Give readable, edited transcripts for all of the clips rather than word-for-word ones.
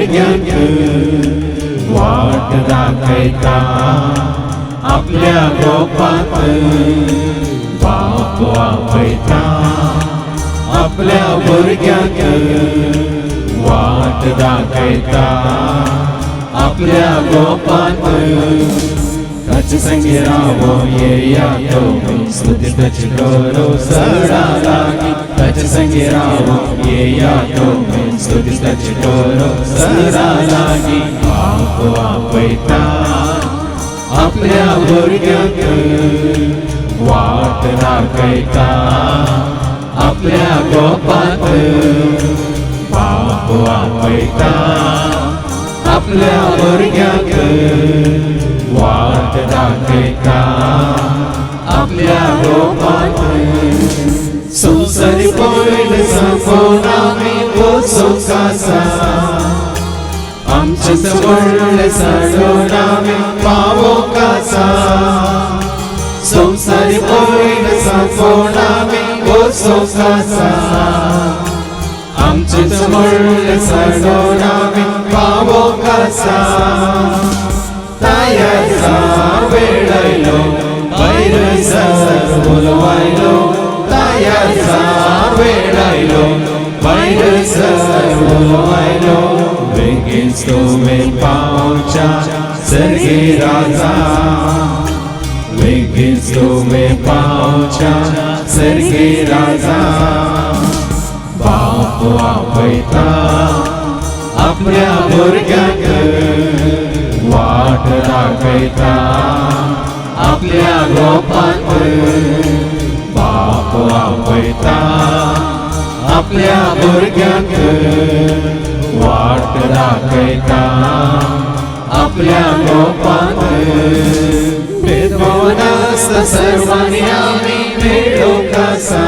भुरग्यांक वाट दाखयता आपल्या गोपाक बाप आपयता आपल्या भुरग्यांक वाट दाखयता आपल्या गोपाक ताचे संगे रावो येया तो स्तुती ताची करो सदा लागी ताचे संगे रावो येया तो स्तुती ताची करो सदा लागी बाप आपयता आपल्या भुरग्यांक वाट दाखयता आपल्या गोपाक बाप आपयता आपल्या भुरग्यांक वाट दाखयता आपल्या गोपाक संवसारी पयले सावन आमी वचूंक आसा आमचे व्हडले साडून आमी पावोंक आसा संवसारी पयले सावन आमी वचूंक आसा आमचे व्हडले साडून आमी पावोंक आसा तयार जा वेळ आयलो भायर सर बोलवायलो तयार जा वेळ आयलो भायर सर बोलवायलो बेगीन तुवें पावच्या सर्गे राजा बेगीन तुवें पावच्या सर्गे राजा बाप आपयता आपल्या भुरग्यांक वाट दाखयता आपल्या गोपाक बाप आपयता आपल्या भुरग्यांक वाट दाखयता आपल्या गोपाक भेदभाव नासता सर्वांनी आमी मेळूंक आसा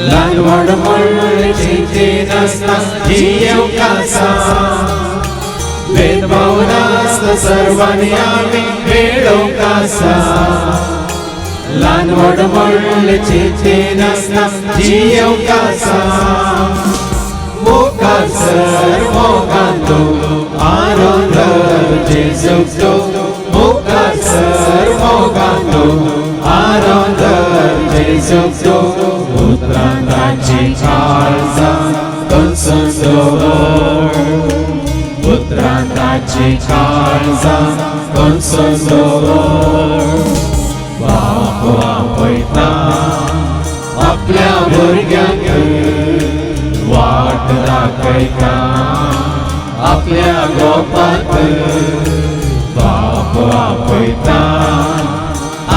ल्हान व्हड व्हडले चिंते नासता जियेवंक आसा भेदभाव नासता सर्वांनी आमी मेळूंक आसा ल्हान व्हड व्हडले चिंते नासता जियेवंक आसा मोगान सर मोगान तो आनंद जेजूक तो मोगान सर मोगान तो आनंद जेजूक तो पुत्रान ताची काळजां कणसून दवर पुत्रान ताची काळजां कणसून दवर बाप आपयता आपल्या भुरग्यांक वाट दाखयता आपल्या गोपाक बाप आपयता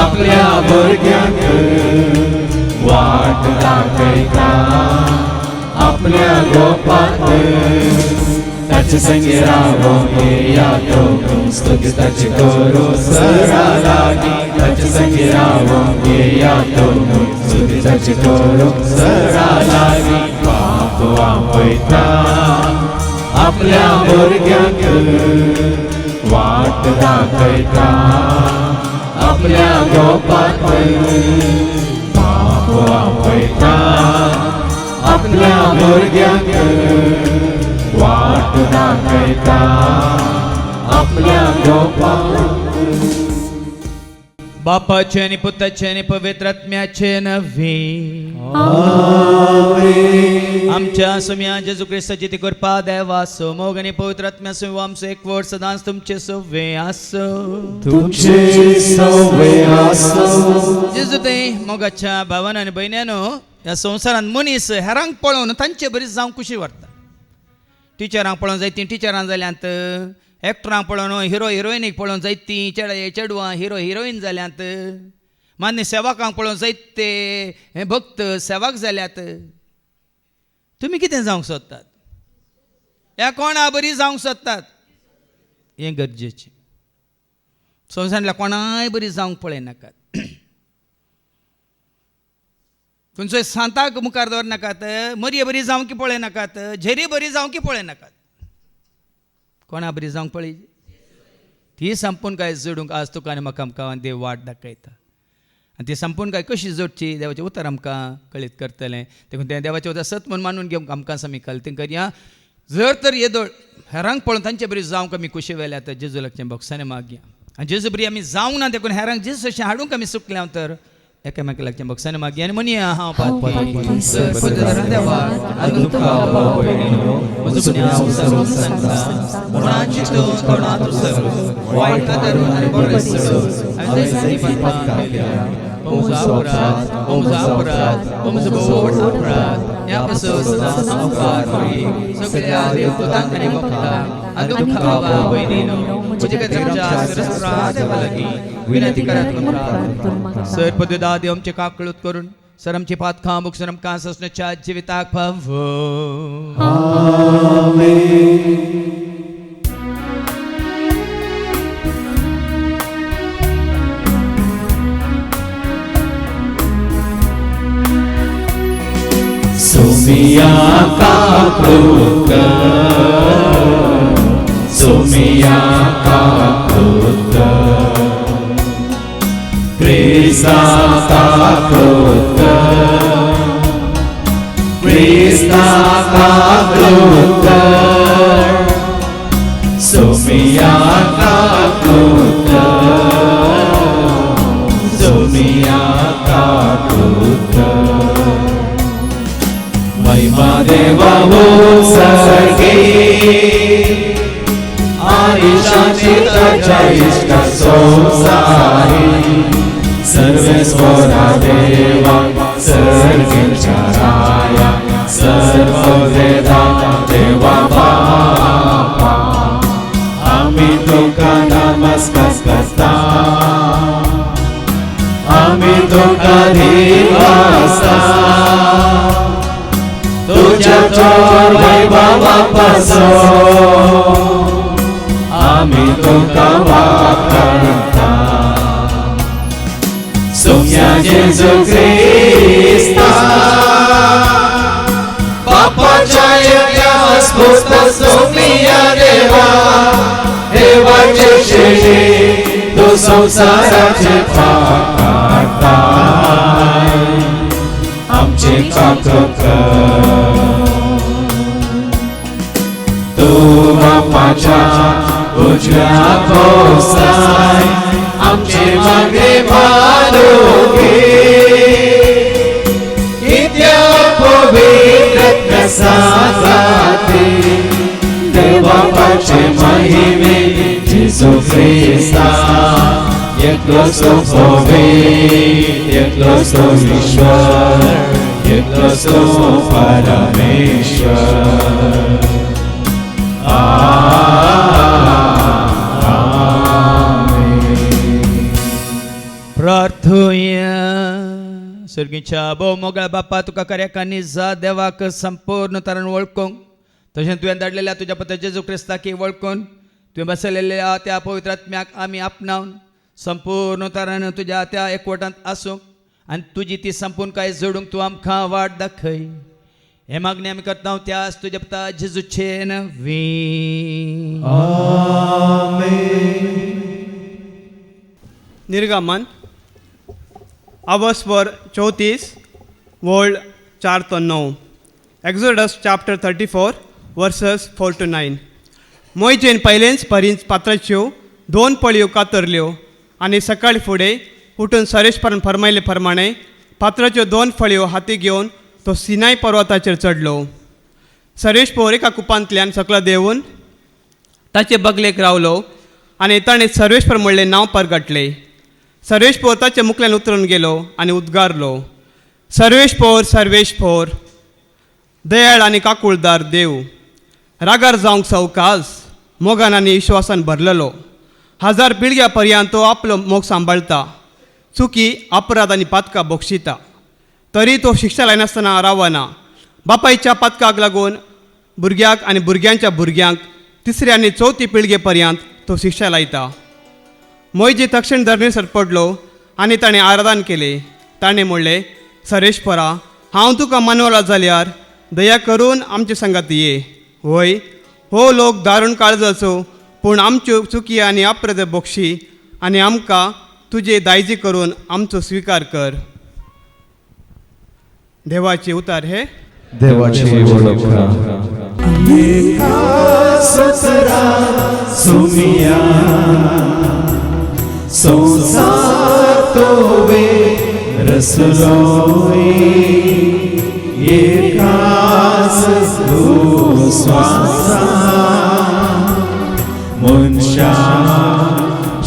आपल्या भुरग्यांक वाट दाखयता आपल्या गोपाक ताचे संगे रावो येया तो स्तुती ताची करो सदा लागी ताचे संगे रावो येया तो स्तुती ताची करो सदा लागी बाप आपयता आपल्या भुरग्यांक वाट दाखयता आपल्या गोपाक बाप आपयता आपल्या भुरग्यांक वाट दाखयता आपल्या गोपाक बापाचे आणि पुत्राचे आणि पवित्रात्म्याचे नव्हे आमच्या सुम्या जेजू ख्रिस्ताची ती कृपा देवा सो मोग आणि पवित्रात्म्या सो आमचो एक वड सदांच तुमचे सवे आसो तुमचे सवे आसो जेजू ते मोगाच्या भावान आणि भयण्यानो ह्या संवसारांत मनीस हेरांक पळोवन तांचे बरी जावंक कुशी व्हरता टिचरांक पळोवन जायतीं टिचरां जाल्यांत एक्टरांक पळोवन हिरो हिरोइनीक पळोवन जायतीं चेडवां हिरो हिरोईन जाल्यांत मान्य सेवकांक पळोवन जायते हे भक्त सेवक जाल्यात तुमी कितें जावंक सोदतात ह्या कोणा बरी जावंक सोदतात हें गरजेचें संवसारांतल्या कोणाय बरी जावंक पळयनाकात खंयचोय सांताक मुखार दवरनाकात मरये बरी जावंक पळयनाकात झेरी बरी जावंक पळयनाकात कोणा बरी जावंक पळय ती संपून काय जोडूंक आज तुका आनी म्हाका आमकां देव वाट दाखयता आनी ती संपून काय कशी जोडची देवाचें उतर आमकां कळीत करतलें देखून तें देवाचें उतर सत म्हूण मानून घेवंक आमकां समी कल्तीं करया जर तर येदोळ हेरांक पळोवन तांचे बरी जावंक आमी कुशी वेल्या तर जेजू लागचें बॉक्सांनी मागया आनी जेजू बरी आमी जावंक ना देखून हेरांक जेजू अशें हाडूंक आमी चुकल्या तर एकामेका लागचें बॉक्सांनी मागया आनी म्हणया हांव पातकी सर पदरा देवा आनी तुका बाबा भयणीनो म्हजो गुन्यांव सर्व सांगता मुळांची तो कोणा तूं सर वायट धरून आनी बरें सर आनी तेसांनी पातका केल्या Vamos अपराध बोट अपराध या पासून सदा संकार करी सगळ्या देवतांक आनी भक्तांक आनी दुःखा बाबा भयणीनो म्हजे खातीरच्या सरस्वता देवा लागीं विनंती करात म्हणटा सर पददा देव आमचे काकळूत करून सर आमची पातकां मुख सर आमकां ससण्याच्या जिविताक फावो आमेन. Sumia kakruka, Sumia kakruka, Krista kakruka, Krista kakruka, Sumia kakruka, Sumia kakruka. महिमा देवा हो सर्गे आणि शांती त्याच्या इष्ट संसारी सर्वेश्वरा देवा सर्गेच्या राया सर्ववेदा देवा बापा आम्ही तुका नमस्कार करता आम्ही तुका दिवसा तुझ्या चोर वैभवापासून आम्ही तुका वापरता सोम्या जेजू ख्रिस्ता बापाच्या येण्यास स्फूर्त सोम्या देवा देवाचे शेळे तो संसाराचे पाकाता आमचे काकक तू बापाच्या उजव्या कोसाय आमचे मागे मानोगे कित्या पवित्र साजाते देवापाचे महिमे जेजू ख्रिस्ता एकलोच तो भोवे एकलोच तो ईश्वर एकलोच तो परमेश्वर प्रार्थूया सर्गीच्या भोव मोगळ्या बापा तुका कार्याकांनी जा देवाक संपूर्ण तरान वळखूंक तशें तुवें धाडलेल्या तुज्या पुत्र जेजू क्रिस्ताकी वळखून तुवें बसयलेल्या त्या पवित्र आत्म्याक आमी आपणावन संपूर्ण तरान तुज्या त्या एकवटांत आसूंक आनी तुजी ती संपूर्ण कांय जोडूंक तूं आमकां वाट दाखय हे मागणी आमी करता त्याच तुज्या पुता जेजूचे नवी निर्गमन hours 34 word 4 to 9 Exodus chapter 34 verses 4 to 9 मोयजेन पयलेंच परींच पात्राच्यो 2 पळयो कातरल्यो आनी सकाळी फुडें उठून सरेशपरान फरमायले प्रमाणे पात्राच्यो 2 फळयो हाती घेवन तो सिनाय पर्वताचेर चडलो सरेशपोर एका कुपांतल्यान सकलो देंवून ताचे बगलेक रावलो आनी ताणें सर्वेश्वर म्हणलें नांव परगटलें सर्वेश्वर ताच्या मुखल्यान उतरून गेलो आनी उद्गारलो सर्वेश्वर सर्वेश्वर दयाळ आनी काकुळदार देव रागार जावंक सवकास मोगान आनी विश्वासान भरलेलो 1000 पिळग्या पर्यंत तो आपलो मोग सांबाळटा चुकी अपराध आनी पातकां बक्षिता तरी तो शिक्षा लायनासतना रावना बापायच्या पातकाक लागून भुरग्याक आनी भुरग्यांच्या भुरग्यांक 3री आनी 4थी पिळगे पर्यंत तो शिक्षा लायता मोयजे तक्षण धरणेसर पडलो आनी ताणें आराधन केलें ताणें म्हणलें सरेश्वरा हांव तुका मानवला जाल्यार दया करून आमचे संगात ये होय हो लोक दारूण काळजाचो पूण आमच्यो चुकी आनी अपराध बक्षी आनी आमकां तुजे दायजी करून आमचो स्विकार कर देवाचे उतार हे देवाची वळख एका सुसरा सुमिया संसार तोवे रसलोई एकाच श्वासा मनशा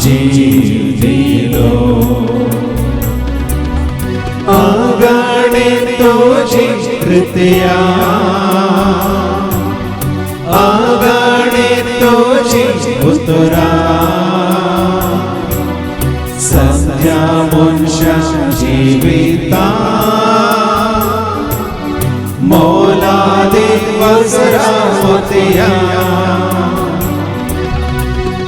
जीव दिलो आगाणे तुझी कृत्या आगाणे तुझी उतरा सत्या मनशा जीविता मोलादी वज्रा मोतिया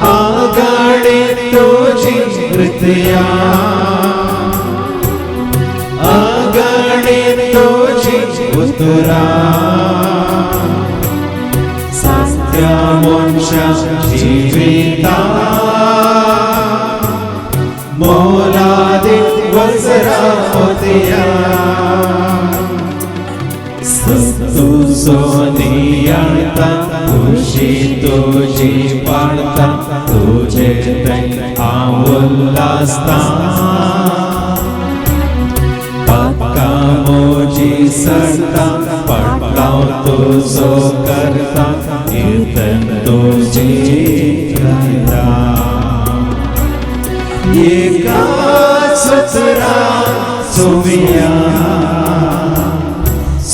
आगाणे तुझी कृत्या आगाणे तुझी उतरा सत्या मनशा जीविता मोलादी वज्रा मोतिया सत्तू सोनियाता खुशी तुझी पाळता तुझे दै आवुल्लासता पक्का मोजी सडता पडलाव तुझो करता कीर्तन तुझी गायता एका सुसरा सुमिया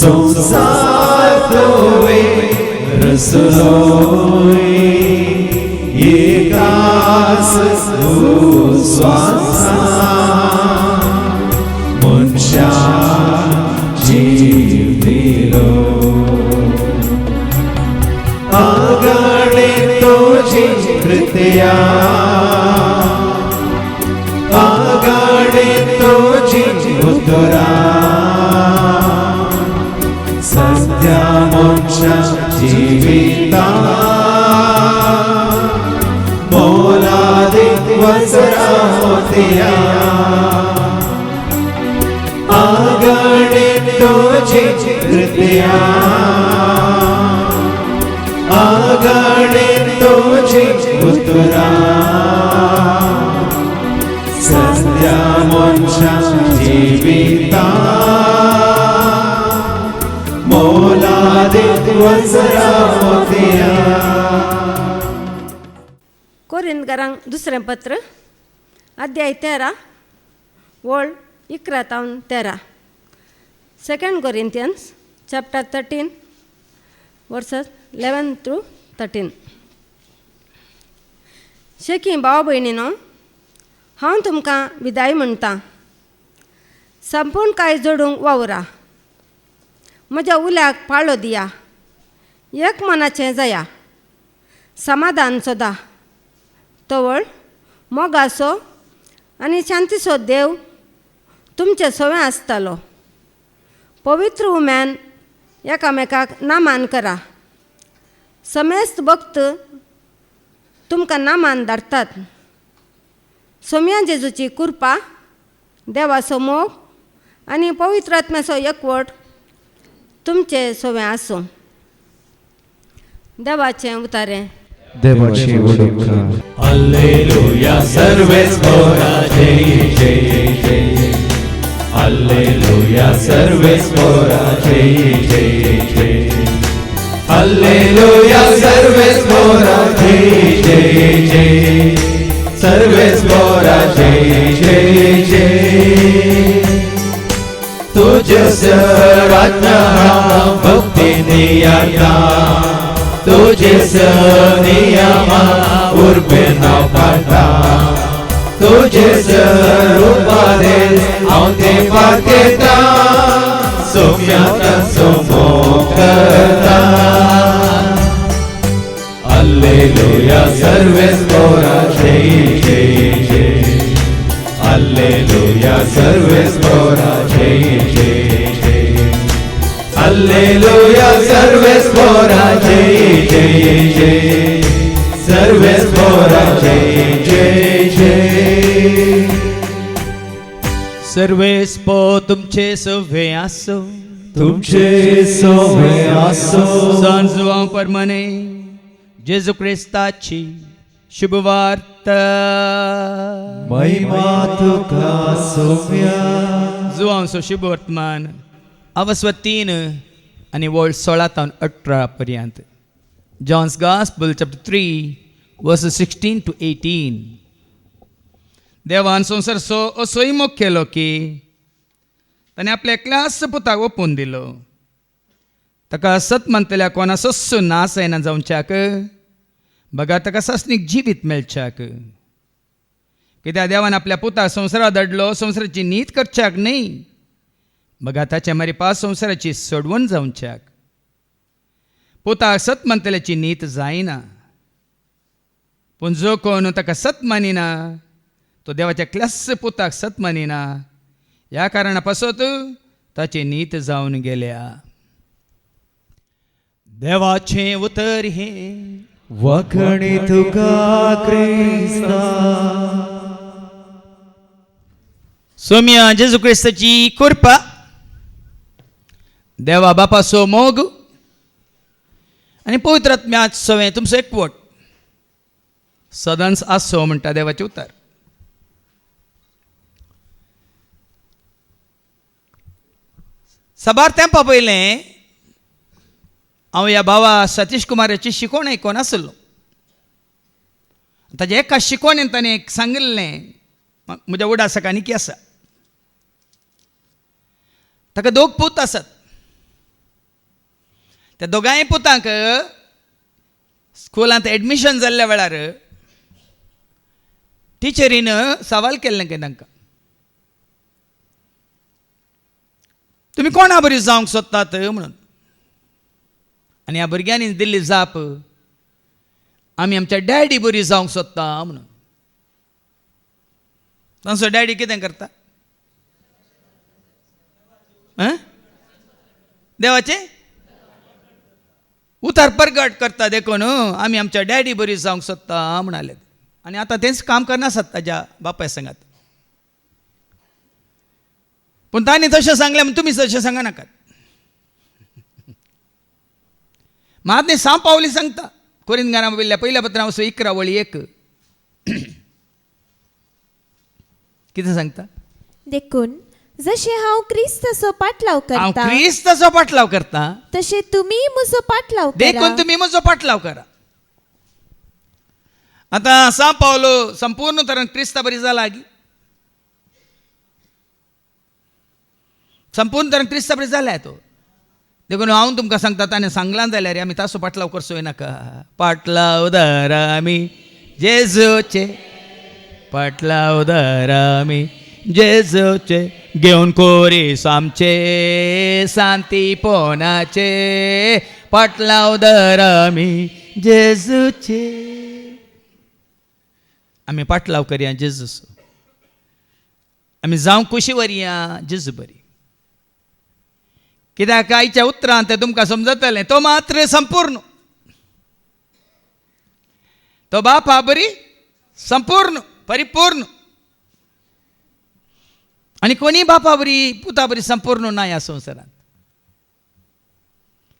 संसार तोवे रसलोई एकाच श्वासा मनशा जीव दिलो आगाणे तुझी कृत्या आगाणे तुझी उतरा सत्या मनशा जीविता मोलादी वज्रा मोतिया आगाणे तुझी कृत्या आगाणे तुझी उतरा सत्या मनशा जीविता मोलादी वज्रा मोतिया कोरिंदकारांक दुसरें पत्र अध्याय 13 वोळ 11 तावन 13 2 Corinthians chapter 13 verses 11 through 13 शेकी भाव भयणीनो हांव तुमकां विदाय म्हणटां संपूर्ण कांय जोडूंक वावरा म्हज्या उल्याक पाळो दिया एक मनाचें जाया समाधान सोदा तवळ मोगाचो आनी शांतीचो देव तुमचे सवय आसतलो पवित्र उम्यान एकामेकाक नामान करा समेस्त भक्त तुमकां नामान धाडटात सोम्या जेजूची कृपा देवाचो मोग आनी पवित्र आत्म्याचो एकवट तुमचे सवय आसूं देवाचें उतारें देवाची उडोवका हालेलुया सर्वेस्परा जय जय जय हालेलुया सर्वेस्परा जय जय जय हालेलुया सर्वेस्परा जय जय जय सर्वेस्परा जय जय जय तुझ्या राज्ञा भक्ती नियता तुझे नियमा उर्बे नाव काढा तुझे रूपाने हांव ते पाकेता सोम्याता सोमो करता हालेलुया सर्वेस्परा जय जय जय हालेलुया सर्वेस्परा जय जय जय हालेलुया सर्वेस्परा जय जय जय सर्वेस्परा जय जय जय सर्वेस्पो तुमचे सवे आसो तुमचे सोवे आसो सांजवां परमने जेजू क्रिस्ताची शुभवार्ता महिमा तुका सोम्या जुवांचो शुभ वर्तमान अवस्व 3 आणि वोल्ड 16-18 पर्यंत. John's gospel chapter 3 verses 16 to 18. देवान संवसार असोय मोग केलो की ताणें आपल्या एकल्याच पुताक ओपून दिलो, ताका सत म्हणटल्या कोणा सस्सो नास जायना जावच्याक, बघा ताका सस्नीक जिवीत मेळच्याक. कित्याक देवान आपल्या पुताक संवसारांत धाडलो संवसाराची नीत करच्याक न्ही, बघा ताच्या मारिपा संवसाराची सोडवण जावच्याक. पुताक सत म्हणटल्याची नीत जायना, पूण जो कोण ताका सत मानिना तो देवाच्या एकल्याच पुताक सत मानिना, ह्या कारणा पासत ताची नीत जावन गेल्या. देवाचें उतर हे वखणी तुका क्रिस्ता सोम्या जेजू क्रिस्ताची कृपा, देवा बापाचो मोग आनी पवित्र आत्म्याचो सवें तुमचो एकवट सदांच आसो म्हणटा देवाचें उतर. साबार तेंपा पयलें हांव ह्या भावा सतीश कुमाराची शिकोवण आयकोन आसलो. ताच्या एका शिकोवणेन ताणें सांगिल्लें म्हज्या उडासकांनी की आसा. ताका 2 पूत आसात. त्या दोगांय पुतांक स्कुलांत एडमिशन जाल्ल्या वेळार टिचरीन सवाल केल्लें की तांकां, तुमी कोणा बरी जावंक सोदतात म्हणून. आनी ह्या भुरग्यांनी दिल्ली जाप, आमी आमच्या डॅडी बरी जावंक सोदता म्हणून. तांचो डॅडी कितें करता? देवाचें उतार परगट करता देखून आमी आमच्या डॅडी बरी जावंक सोदता म्हणाले. आनी आतां तेंच काम करनासत ताज्या बापाय सांगात. पूण तांणी तशें सांगलें म्हूण तुमी तशें सांगा नाकात. महात्मे सांव पावली सांगता कोरिंथांत बरयल्ल्या पयल्या पत्रांत 11:1 कितें सांगता? देखून जशे हांव क्रिस्ताचो पाटलाव हांव करता क्रिस्ताचो पाटलाव करता, तशे तुमी म्हजो पाटलाव देखून करा. तुमी म्हजो पाटलाव करा. आतां सांव पावलो संपूर्ण तरेन क्रिस्ता बरी जाला गी, संपूर्ण तरेन क्रिस्ता बरी जाल्या तो. देखून हांव तुमकां सांगता ताणें सांगलां जाल्यार आमी ताचो पाटलाव करचो नाका. पाटलाव धरा आमी जेजूचे, पाटलाव धरा आमी जेजूचे, घेवन कोरीस आमचे शांतीपणाचे, पाटलाव धरा आमी जेजूचे. आमी पाटलाव करया जेजूचो, आमी जावं कशी वरया जेजू बरी. कित्याक आयच्या उतरांत तें तुमकां समजतलें, तो मात्र संपूर्ण, तो बापा बरी संपूर्ण परिपूर्ण. आनी कोणी बापा बरी पुता बरी संपूर्ण ना ह्या संवसारांत.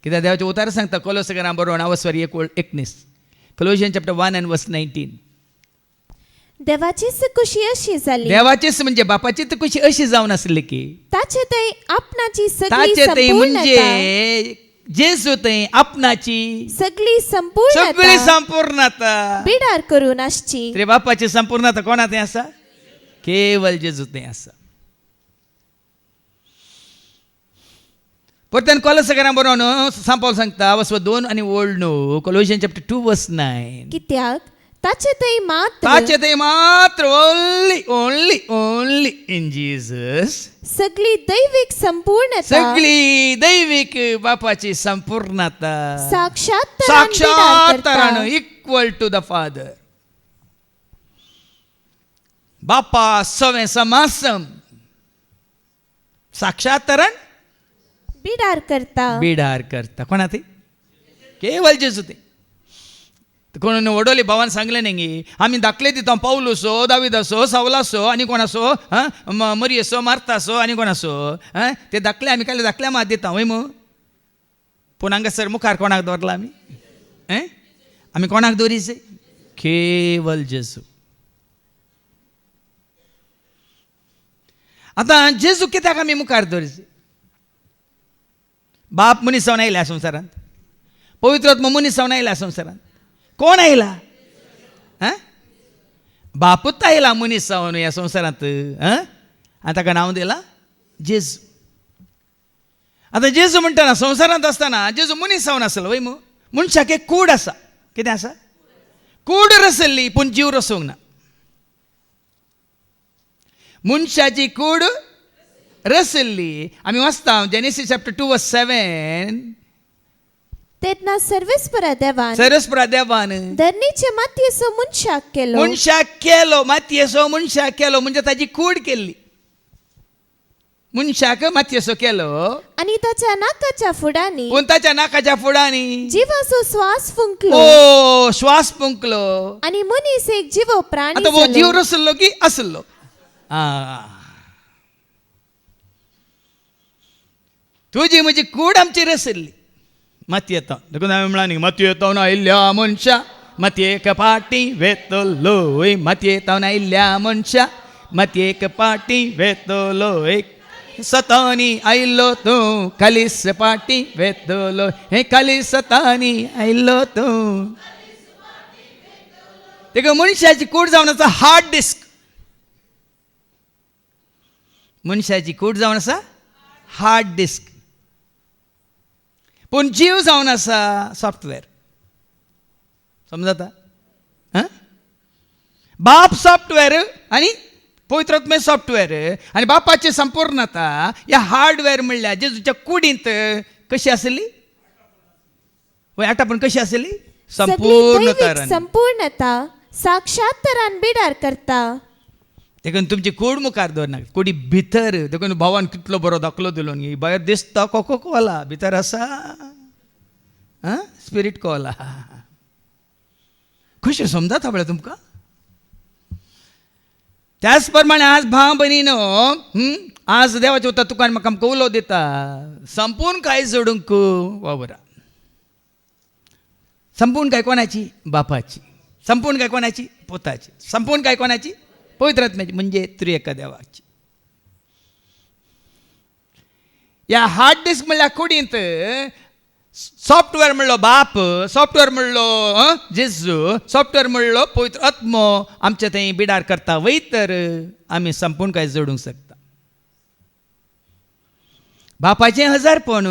कित्याक देवाचें उतार सांगता कोलोसांकारां बरोवन 19 Colossians chapter 1 and verse 19. देवाचीच खुशी अशी जाली, देवाचीच म्हणजे बापाची तर खुशी अशी जावन आसली की ताचे थंय आपणाची सगळी ताचे थंय संपूर्णता, म्हणजे जेजू थंय आपणाची सगळी सगळी संपूर्णता संपूर्णता बिडार करून आसची. तरी बापाची संपूर्णता कोणा थंय आसा? केवळ जेजू थंय आसा. परतन कोलोसांकारां बरोवन सांव पावल सांगता वस्व 2 आणि old no Colossians chapter 2 verse 9. कित्याक ताचे थंय ताचे थंय मात्र ओनली इन जीसस सगळी दैविक संपूर्णता, सगळी दैविक बापाची संपूर्णता साक्षात्तरान साक्षात्तरान इक्वल टू द फादर. बापा सवें समासम साक्षात्तरान बिडार करता. बिडार करता. कोणा ते? केवळ जेजू ते. कोण वडोली भावान सांगलें न्ही आमी दाखले दिता पाऊल असो दावीद असो सावला असो आनी कोण असो मरी असो मार्ता असो आनी कोण असो ते दाखले आमी काय दाखल्या मात दिता वय मग पूण हांगासर मुखार कोणाक दवरला आमी कोणाक दवरीचे केवल जेजू. आतां जेजू कित्याक आमी मुखार दवरचे? बाप मनीस जावन आयल्या संवसारांत, पवित्र आत्मा मनीस जावन आयल्या संवसारांत. कोण आयला? बापूच आयला मनीस जावन ह्या संवसारांत आनी ताका नांव दिलां जेजू. आतां जेजू म्हणटाना संवसारांत आसतना जेजू मनीस जावन आसलो वय मू. मनशाक एक कूड आसा. कितें आसा? कूड रसल्ली पूण जीव रसूंक ना. मनशाची कूड रसल्ली. आमी वाचता जेनेसीस चॅप्टर 2:7. तेन्ना सर्वेस्परा देवान धरणीचे मातयेचो मनशाक केलो. मातयेचो मनशाक केलो म्हणजे ताची कूड केल्ली. मनशाक मातयेचो केलो आनी ताच्या नाकाच्या फुडांनी पूण ताच्या नाकाच्या फुडांनी जिवाचो श्वास फुंकलो. श्वास फुंकलो आनी मनीस एक जीव प्राणी आतां वो जीव रसल्लो की आसलो. तुजी म्हजी कूड आमची रसल्ली. मातये येता देखून हांवें म्हळां न्ही मातये येतावन आयिल्ल्या मनशा मातयेक पाटी वेतलो. मातये येतावन आयिल्ल्या मनशा मातयेक पाटी वेतलो. सतानी आयिल्लो तूं कालीस पाटी वेतलो. हे कालीस सतानी आयिल्लो तूं. देखून मनशाची कूड जावन आसा हार्ड डिस्क. मनशाची कूड जावन आसा हार्ड डिस्क पूण जीव जावन आसा सॉफ्टवेअर. समजता? बाप सॉफ्टवेअर आनी पवित्र आत्मे सॉफ्टवेअर आनी बापाची संपूर्णता ह्या हार्डवेअर म्हणल्यार जेजूच्या कुडींत कशी आसली वय आटापण कशी आसली संपूर्णता साक्षात्तरान बिडार करता. देखून तुमची कूड मुखार दवरनाका. कुडी भितर देखून भावान कितलो बरो दाखलो दिलो न्ही. भायर दिसता कोको कोला भितर आसा स्पिरीट कोला. कशें समजता पळय तुमकां. त्याच प्रमाणे आज भाव भयणीनो आज देवाचे उतर तुका म्हाका आमकां उलो दिता संपूर्ण काय जोडूंक वावरा. संपूर्ण काय कोणाची? बापाची. संपूर्ण काय कोणाची? पुताची. संपूर्ण काय कोणाची? पवित्र आत्म्याची म्हणजे त्रिएका देवाची. या हार्ड डिस्क म्हणल्यार कुडींत सॉफ्टवेअर म्हणलो बाप, सॉफ्टवेअर म्हणलो जेजू, सॉफ्टवेअर म्हणलो पवित्र आत्मो आमच्या थंय बिडार करता वय तर आमी संपूर्ण काय जोडूंक शकता. बापाचें हजारपण,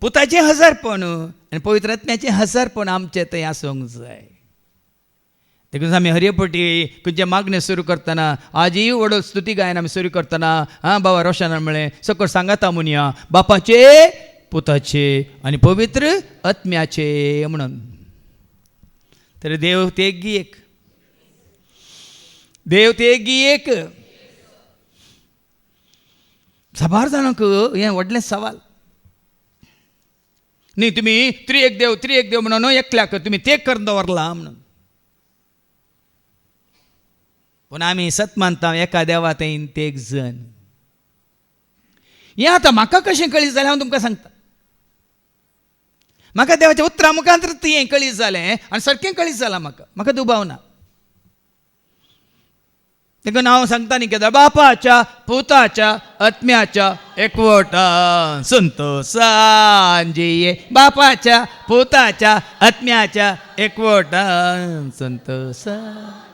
पुताचें हजारपण आनी पवित्र आत्म्याचें हजारपण आमचे थंय आसूंक जाय. देखून आमी हरियपटी खंयचे मागणे सुरू करतना आजय व्हडलो स्तुती गायन आमी सुरू करतना बाबा रोशनान म्हळें सकयल सांगाता म्हणया बापाचे, पुताचे आनी पवित्र आत्म्याचे म्हणून. तर देव तेगी एक, देव तेगी एक. साबार जाणांक हें व्हडलें सवाल न्ही. तुमी त्रिएक देव म्हणून एकल्याक तुमी ते करून दवरला म्हणून. पूण आमी सत मानता एका देवा थंय ते एक जण. हें आतां म्हाका कशें कळीत जालें हांव तुमकां सांगता. म्हाका देवाच्या उतरां मुखांतर हें कळीत जालें आनी सारकें कळीत जालां म्हाका दुबाव ना. देखून हांव सांगता न्ही कितें बापाच्या, पुताच्या, आत्म्याच्या एकवटान संतोषान जिये. बापाच्या, पुताच्या, आत्म्याच्या एकवटान संतोषान.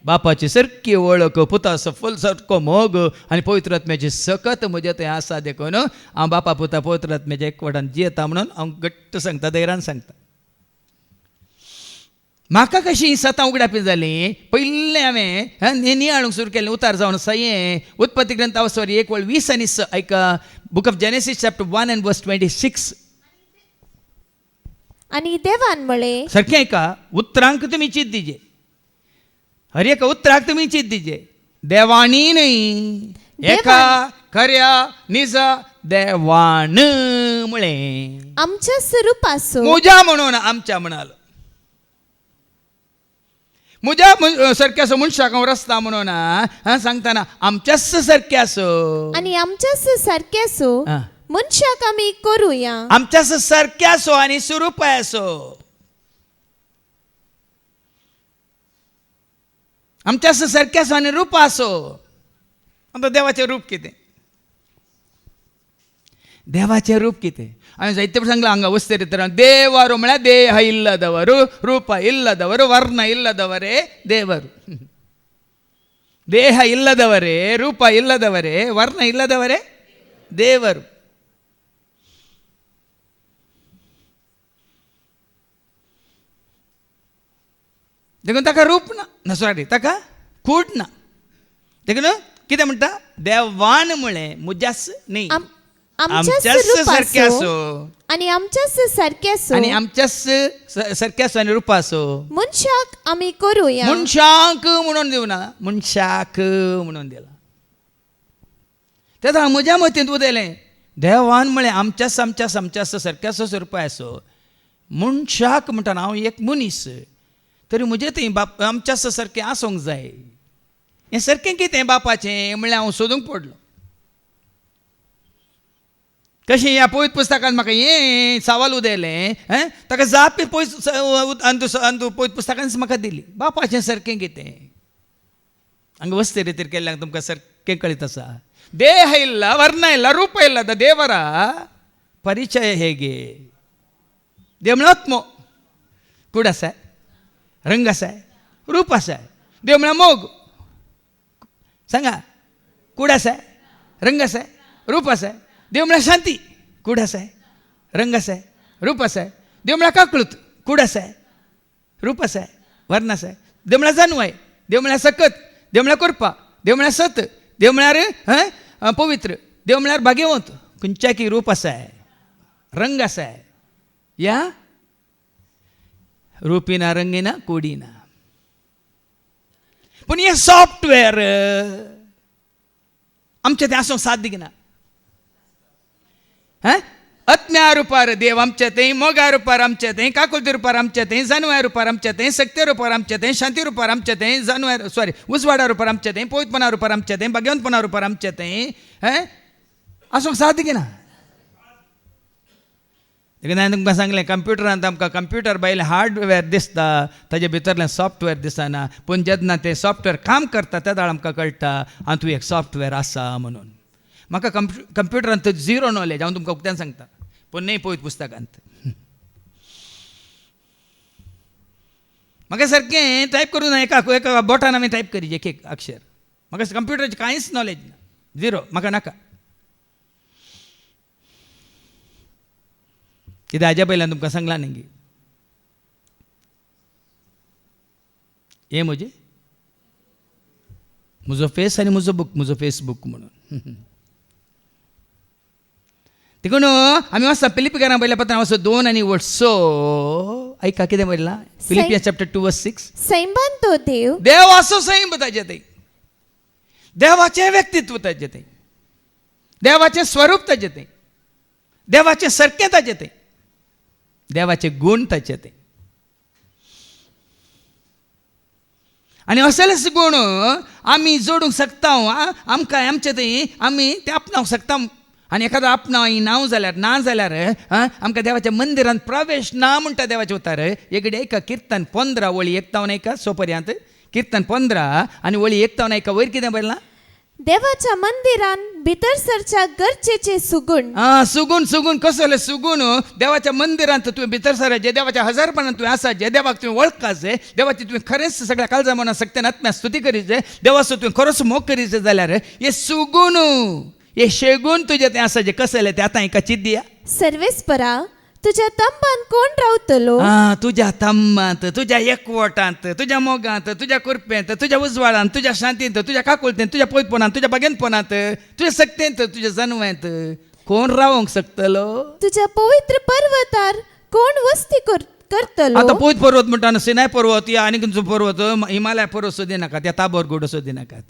बापाची सारकी वळख, पुता सफल सारको मोग आनी पवित्र आत्म्याची सकत म्हजे थंय आसा. देखून हांव बापा पुता पवित्र आत्म्याच्या एकवटान जियेता म्हणून हांव घट्ट सांगता, धैर्यान सांगता. म्हाका कशी ही सतां उगडापी जालीं. पयलें हांवें नियाळूंक सुरू केलें उतार जावन सये उत्पत्ती ग्रंथ अवसर 1:20 ऐका. Book of Genesis chapter 1:26. आनी देवान म्हळें सारकें ऐका. उतरांक तुमी चित दिजे. हर एका उतराक तुमी चित दिजे. देवाणी न्हय एका खऱ्या निजा देवान म्हळें आमच्या स्वरुपाचो मोजा म्हणून आमच्या म्हणालो. सारखे असो मनशाक हांव रस्ता म्हणून सांगताना आमच्याच सारखे असो आणि आमच्याच सारखे असो हा. मनशाक आमी करूया. आमच्याच सारखे असो आणि स्वरूपाय असो. आमच्याच सारखे असो आणि रूप असो. आता देवाचें रूप कितें? देवाचें रूप कितें? हांवें जायते फावट सांगलां हांगा वस्तेरी तर देवारू म्हळ्यार देह इल्लदವರು, ರೂಪ ಇಲ್ಲದವರು, ವರ್ಣ ಇಲ್ಲದವರೇ ದೇವರು. ದೇಹ ಇಲ್ಲದವರೇ, ರೂಪ ಇಲ್ಲದವರೇ, ವರ್ಣ ಇಲ್ಲದವರೇ ದೇವರು. देखून ताका रूप ना सॉरी ताका कूड ना. देखून कितें म्हणटा देवान म्हळें मुजास न्ही आमच्याच सारखे असो आणि आमच्याच सारखे असो आणि आमच्याच सारखे असो आणि रूप असो. मनशाक आमी करूया. मनशाक म्हणून दिवना, मनशाक म्हणून दिला. तेन्ना म्हज्या मतींत उदेलें देवान म्हळें आमच्याच आमच्याच आमच्याच सारके असो स्वरूपाय असो. मनशाक म्हणटा हांव एक मनीस तरी म्हजे थंय बाप आमच्याच सारकें आसूंक जाय. हें सारकें कितें बापाचें म्हणल्यार हांव सोदूंक पडलो. कशें ह्या पवित्र पुस्तकांत म्हाका हें सवाल उदेलें ताका जापी पवित्र पुस्तकांत म्हाका दिली. बापाचें सारकें कितें? हांगा वस्ते रितीर केल्ल्याक तुमकां सारकें कळीत आसा. ದೇಹ ಇಲ್ಲ, ವರ್ಣ ಇಲ್ಲ, ರೂಪ ಇಲ್ಲದ ದೇವರ ಪರಿಚಯ ಹೇಗೆ? देव म्हळ्यार आत्मो. कूड आसाय, रंग आसाय, रूप आसाय. देव म्हळ्यार मोग. सांगा. कूड आसाय, रंग आसाय, रूप आसाय. देव म्हळ्यार शांती. कूड आसाय, रंग आसाय, रूप आसाय. देव म्हळ्यार काकूळत. कूड आसाय, रूप आसाय, वर्ण आसाय. देव म्हळ्यार जानवाय. देव म्हळ्यार सकत. देव म्हळ्यार करपा. देव म्हळ्यार सत. देव म्हळ्यार पवित्र. देव म्हळ्यार भाग्यवंत. खंयच्याय की रूप आसाय, रंग आसाय. या रूपिना, रंगिना, कोडिना. पूण हे सॉफ्टवेअर आमचें तें आसूंक साध्य दिना. आत्म्या रुपार देव आमचे थंय, मोगा रुपार आमचे थंय, काकुळती रुपार आमचे थंय, जानव्या रुपार आमचे थंय, सक्ते रुपार आमचे थंय, शांती रुपार आमचे थंय, जानव्या सॉरी उजवाडा रुपार आमचे थंय, पवित्रपणा रुपार आमचे थंय, भाग्यवंतपणा रुपार आमचे थंय आसूंक साध्य दिना. देखून हांवें तुमकां सांगलें कंप्युटरांत आमकां कंप्युटर भायलें हार्डवेअर दिसता, ताजे भितरलें सॉफ्टवेअर दिसना. पूण जेन्ना तें सॉफ्टवेअर काम करता त्या वेळार आमकां कळटा हातूंत एक सॉफ्टवेअर आसा म्हणून. म्हाका कंप्युटरांत झिरो नॉलेज, हांव तुमकां उक्त्यान सांगता. पूण न्ही पवित्र पुस्तकांत. म्हाका सारकें टायप करूं ना. एका बोटान हांवें टायप करी एक एक अक्षर. म्हाका कंप्युटराचें कांयच नॉलेज ना. झिरो. म्हाका नाका. कित्याक हाज्या पयल्यान तुमकां सांगलां न्ही हें म्हजो फेस आनी म्हजो बूक, म्हजो फेसबूक म्हणून. देखून आमी वचता फिलिपिकारां पयल्या पत्रांत वचो 2 आनी 6. ऐका कितें बरयलां. Philippines chapter 2:6. सैमान तो देव देव असो सैम ताचे थंय. देवाचें व्यक्तित्व ताचे थंय. देवाचें स्वरूप ताचे थंय. देवाचें सारकें ताचे थंय. देवाचे गुण ताचे थंय. आनी असलेच गुण आमी जोडूंक शकता. आमकां आमचे थंय आमी ते आपणावंक शकता. आनी एखादो आपणाव ना जाल्यार आमकां देवाच्या मंदिरांत प्रवेश ना म्हणटा देवाचे उतार. एकडे एका कीर्तन 15 वळी 1 सोपर्यांत. कीर्तन 15 आनी वळी 1 वयर कितें बरयलां. देवाच्या मंदिरान भितर सरच्या गरजेचे सुगुण. सुगूण सुगूण कसले सुगूण. देवाच्या मंदिरांत तुवें भितर सराचे, देवाच्या हजारपणांत तुवें आसाचे, देवाक तुवें वळखाचे, देवाची तुवें खरेंच सगळ्या काळजा मना सक्त्यान आत्म्या स्तुती करीचे, देवाचो तुवें खरोच मोग करीचे जाल्यार हे सुगूण, हे शेगूण तुजे तें आसाचे कसले ते आतां एका चित दिया. सर्वेस्परा तुझ्या तंबान कोण रावतलो. तुज्या तंबांत, तुज्या एकवटांत, तुज्या मोगांत, तुज्या कुरपेंत, तुज्या उजवाडांत, तुज्या शांतींत, तुज्या काकुळतेंत, तुज्या पवित्रपणांत, तुज्या बागेंतपणांत, तुज्या सक्तेंत, तुज्या जानव्यांत कोण रावंक शकतलो. तुझ्या पवित्र पर्वतार कोण वस्ती करतलो. आता पवित्र पर्वत म्हणटा सिनाय पर्वत या आनी खंयचो पर्वत हिमालय पर्वत सोदी नाकात, या ताबोरगोड सोदी नाकात.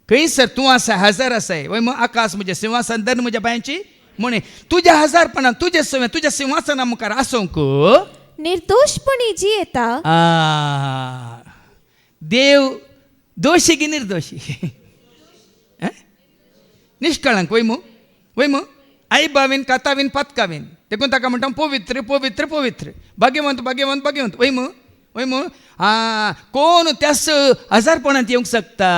खंयसर तूं आसा हजार आसाय वय आकाश म्हजे सिंहासन धर म्हज्या बायांची म्हणे तुज्या हजारपणान तुजे सवय तुज्या सिंहासना मुखार आसूंक निर्दोषपणी जियेता. देव दोषी की निर्दोषी? निष्कळंक वय मू आई बावीन कातावीन पातकावीन देखून ताका म्हणटा पवित्र पवित्र पवित्र भाग्यवंत भाग्यवंत भाग्यवंत वय मू कोण त्यास आजारपणात येऊक शकता?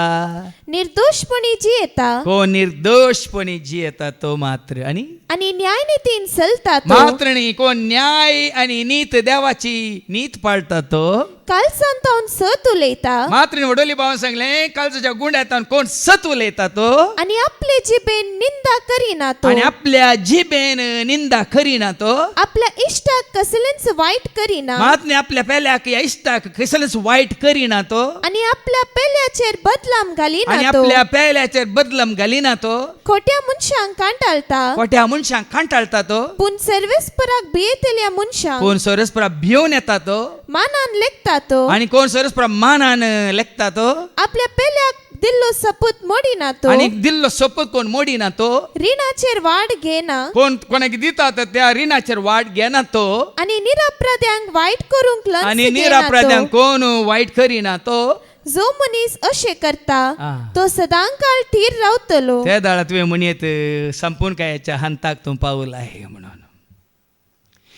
निर्दोषपणी जियेता कोण निर्दोषपणे जियेता तो मात्र आणि न्यायनीतीन चलता तो मात्र नाही कोण न्याय आणि नीत देवाची नीत पाळता तो कालसांतावन सत उलयता मात्र वडोली भावान सांगले कालच्या गुंड्यात कोण सत उलयता तो आणि आपले जिबेन निंदा करीना तो आणि आपल्या जिबेन निंदा करीना तो आपल्या इष्टाक कसलेंच वाईट करीना मात्र आपल्या पेल्याक या इष्टाक कसलेच वाईट करीना तो आणि आपल्या पेल्याचेर बदलाम घालीना आणि तो आपल्या पेल्याचेर बदलम घालिना तो खोट्या मनशांक कांटाळता खोट्या मनशांक कांटाळता तो पूण सर्वेस्पराक भियेतल्या मनशांक कोण सरस्परा भिवून येता तो मानान लेखता तो आणि कोण सरस्परा मानान लेखता तो आपल्या पेल्याक दिल्लो सपूत मोडिना तो आणि दिल्लो सोपत कोण मोडिना तो रिणाचेर वाड घेना कोण कोणाक दिता तर त्या रिणाचेर वाट घेना तो आणि निरपराध्यांक वाईट करूंक लंच आणि घेना निरापराध्यांक तो. कोण वाईट करीना तो जो मनीस अशें करता आ. तो सदांकाळ थीर रावतलो त्या दाळा तुवें म्हणयत संपून कायाच्या हंताक तूं पावला आहे म्हणून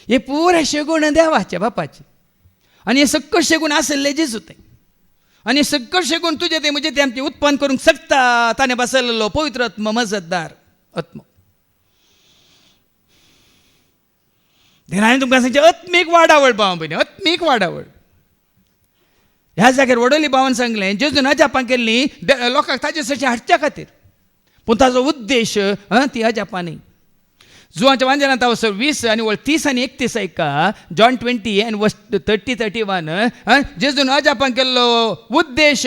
हे पुरेशे गुण देवाचे बापाचे आणि हे सगळे गुण आसले जेजूते आणि सगळे गुण तुझे ते म्हणजे ते आमचे उत्पन्न करूंक शकता ताणे बसलेलो पवित्र आत्मा मजतदार आत्मा हांवें तुमकां सांगचें आत्मीक वाडावळ भाव भयणी आत्मीक वाडावळ ह्या जाग्यार वडोली भावान सांगलें जेजून अजापां केल्ली लोकांक ताजे सशी हाडच्या खातीर पूण ताजो उद्देश ती अजापां न्ही जुवांच्या वांजनांत अवसर 20 आणि 30 आणि 31 ऐका जॉन 20 आणि वर्स 30-31 जेजून अजापां केल्लो उद्देश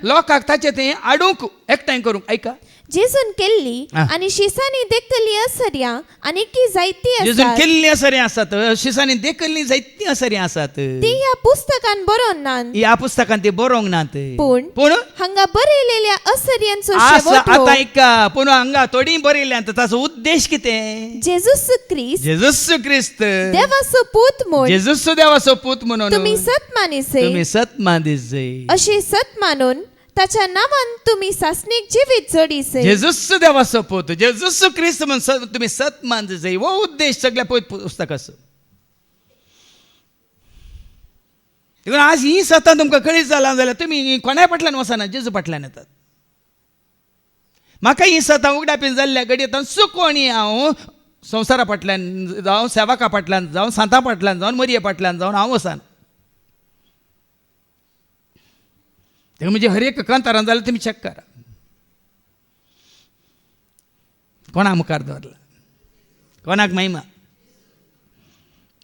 लोकांक ताचे तें आडूंक एकठांय करूंक ऐका जेजून केल्ली आ. आणि शिसांनी देखली असर्या आणि की जायती जेजून आसात केल्ली असरे आसात शिसांनी देखल्ली जायती असरे आसात ती ह्या पुस्तकान बरोवनात ह्या पुस्तकांत ते बरोवंक नात पूण हांगा बरयलेल्या असर्यांचो आसा शेवट हो. आतां ऐका पूण हांगा थोडी बरयल्यांत ताचो उद्देश कितें? जेजूस ख्रिस्त जेजूस क्रिस्त देवाचो पूत म्हूण जेजूस देवाचो पूत म्हणून तुम्ही सत मानिसे तुम्ही सत मानिसे अशी सत मानून ताच्या नावान तुम्ही सासणीक जिवीत जोडिसे जेजूस देवाचो पूत जेजूस क्रिस्त म्हणून तुम्ही सत मानचे हो उद्देश सगळ्या पुस्तकाचो देखून आज ही सतां तुमकां कळीत जालां जाल्यार तुमी कोणाय फाटल्यान वचना जेजू फाटल्यान येतात म्हाका ही सतां उगडापीन जाल्ल्या घडयेंत चुकोवणी हांव संवसारा फाटल्यान जावं सेवका फाटल्यान जावं सांता फाटल्यान जावं मरये फाटल्यान जावन हांव वचना ते म्हणजे हर एक कांतारान जाल्यार तुमी चॅक करा कोणा मुखार दवरला कोणाक महिमा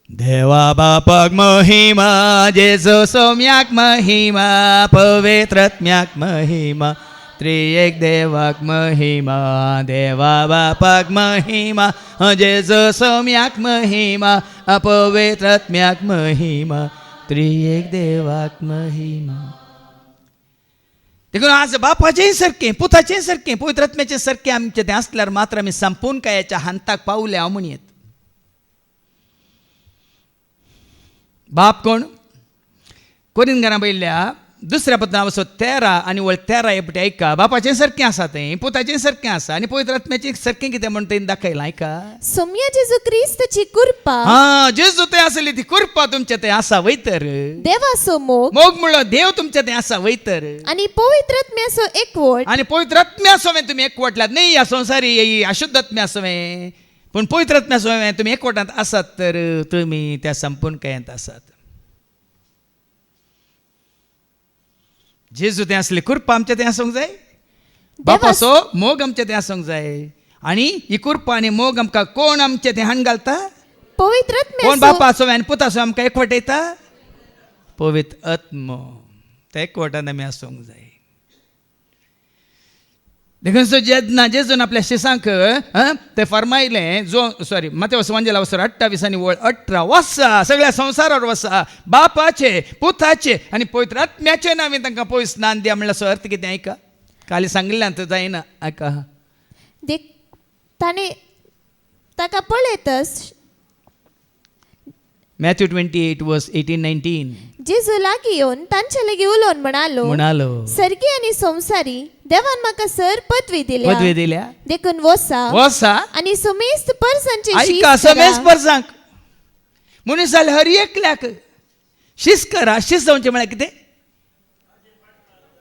देवा बापाक महिमा जेजू सौम्याक महिमा पवित्रात्म्याक महिमा त्रिएक देवाक महिमा देवा बापाक महिमा जेजू सौम्याक महिमा पवित्रात्म्याक महिमा त्रिएक देवाक महिमा देखून आज बापाचें सारकें पुताचें सारकें पवित्र आत्म्याचें सारकें आमचें तें आसल्यार मात्र आमी संपूर्ण कायाच्या हंताक पावले हांव म्हणयत बाप कोण कोरीन घरां पयल्या दुसऱ्या पत्रान वचत 13 आणि 13 एपटी ऐका बापाचें सारकें आसा तें पुताचें सारकें आसा आनी पवित्र आत्म्याचें सारकें कितें म्हण तें दाखयलां ऐका सौम्य जेजू ख्रिस्ताची कृपा जेजू तें आसली ती कृपा तुमचें तें आसा वयतर देवाचो मोग मोग म्हणलो देव तुमचें तें आसा वयतर आणि पवित्र आत्म्याचो एकवट आणि पवित्र आत्म्या सोवें तुमी एकवटलात न्ही ह्या संवसारी अशुद्ध आत्म्या सोवें पूण पवित्र आत्म्या सोवें तुमी एकवटांत आसात तर तुमी त्या संपूर्ण कायांत आसात जेजू तें असले कृपा आमचें तें आसूंक जाय बापाचो मोग आमचें तें आसूंक जाय आनी ही कृपा आनी मोग आमकां कोण आमचें तें हाण घालता पवित्र कोण बापा सोवें आनी पुता सोवें आमकां एकवटयता पवित्र आत्मो त्या एकवटान आमी आसूंक जाय देखून जेन्ना जेजून आपल्या शिसांक ते फरमायलें मातेवस वांजेला वसर 28 आणि 18 वसा सगळ्या संवसारावर वसा बापाचे पुताचे आणि पवित्र आत्म्याचे नांवे तांकां पळय स्नान दिया म्हणल्यार अर्थ कितें ऐका काली सांगिल्ल्यान तर जायना ऐका ताणे ताका पळयतच Matthew 28 verse 18-19 जेजू लागीं येवन तांचे लागीं उलोवन म्हणालो सर्गी आनी संवसारी देवान म्हाका सर पदवी दिल्या देखून वसा आनी समेस्त परसांची ऐका समेस्त परसांक मनीस जाल्यार हर एकल्याक शिस्त करा. शिस्त म्हणजे म्हळ्यार कितें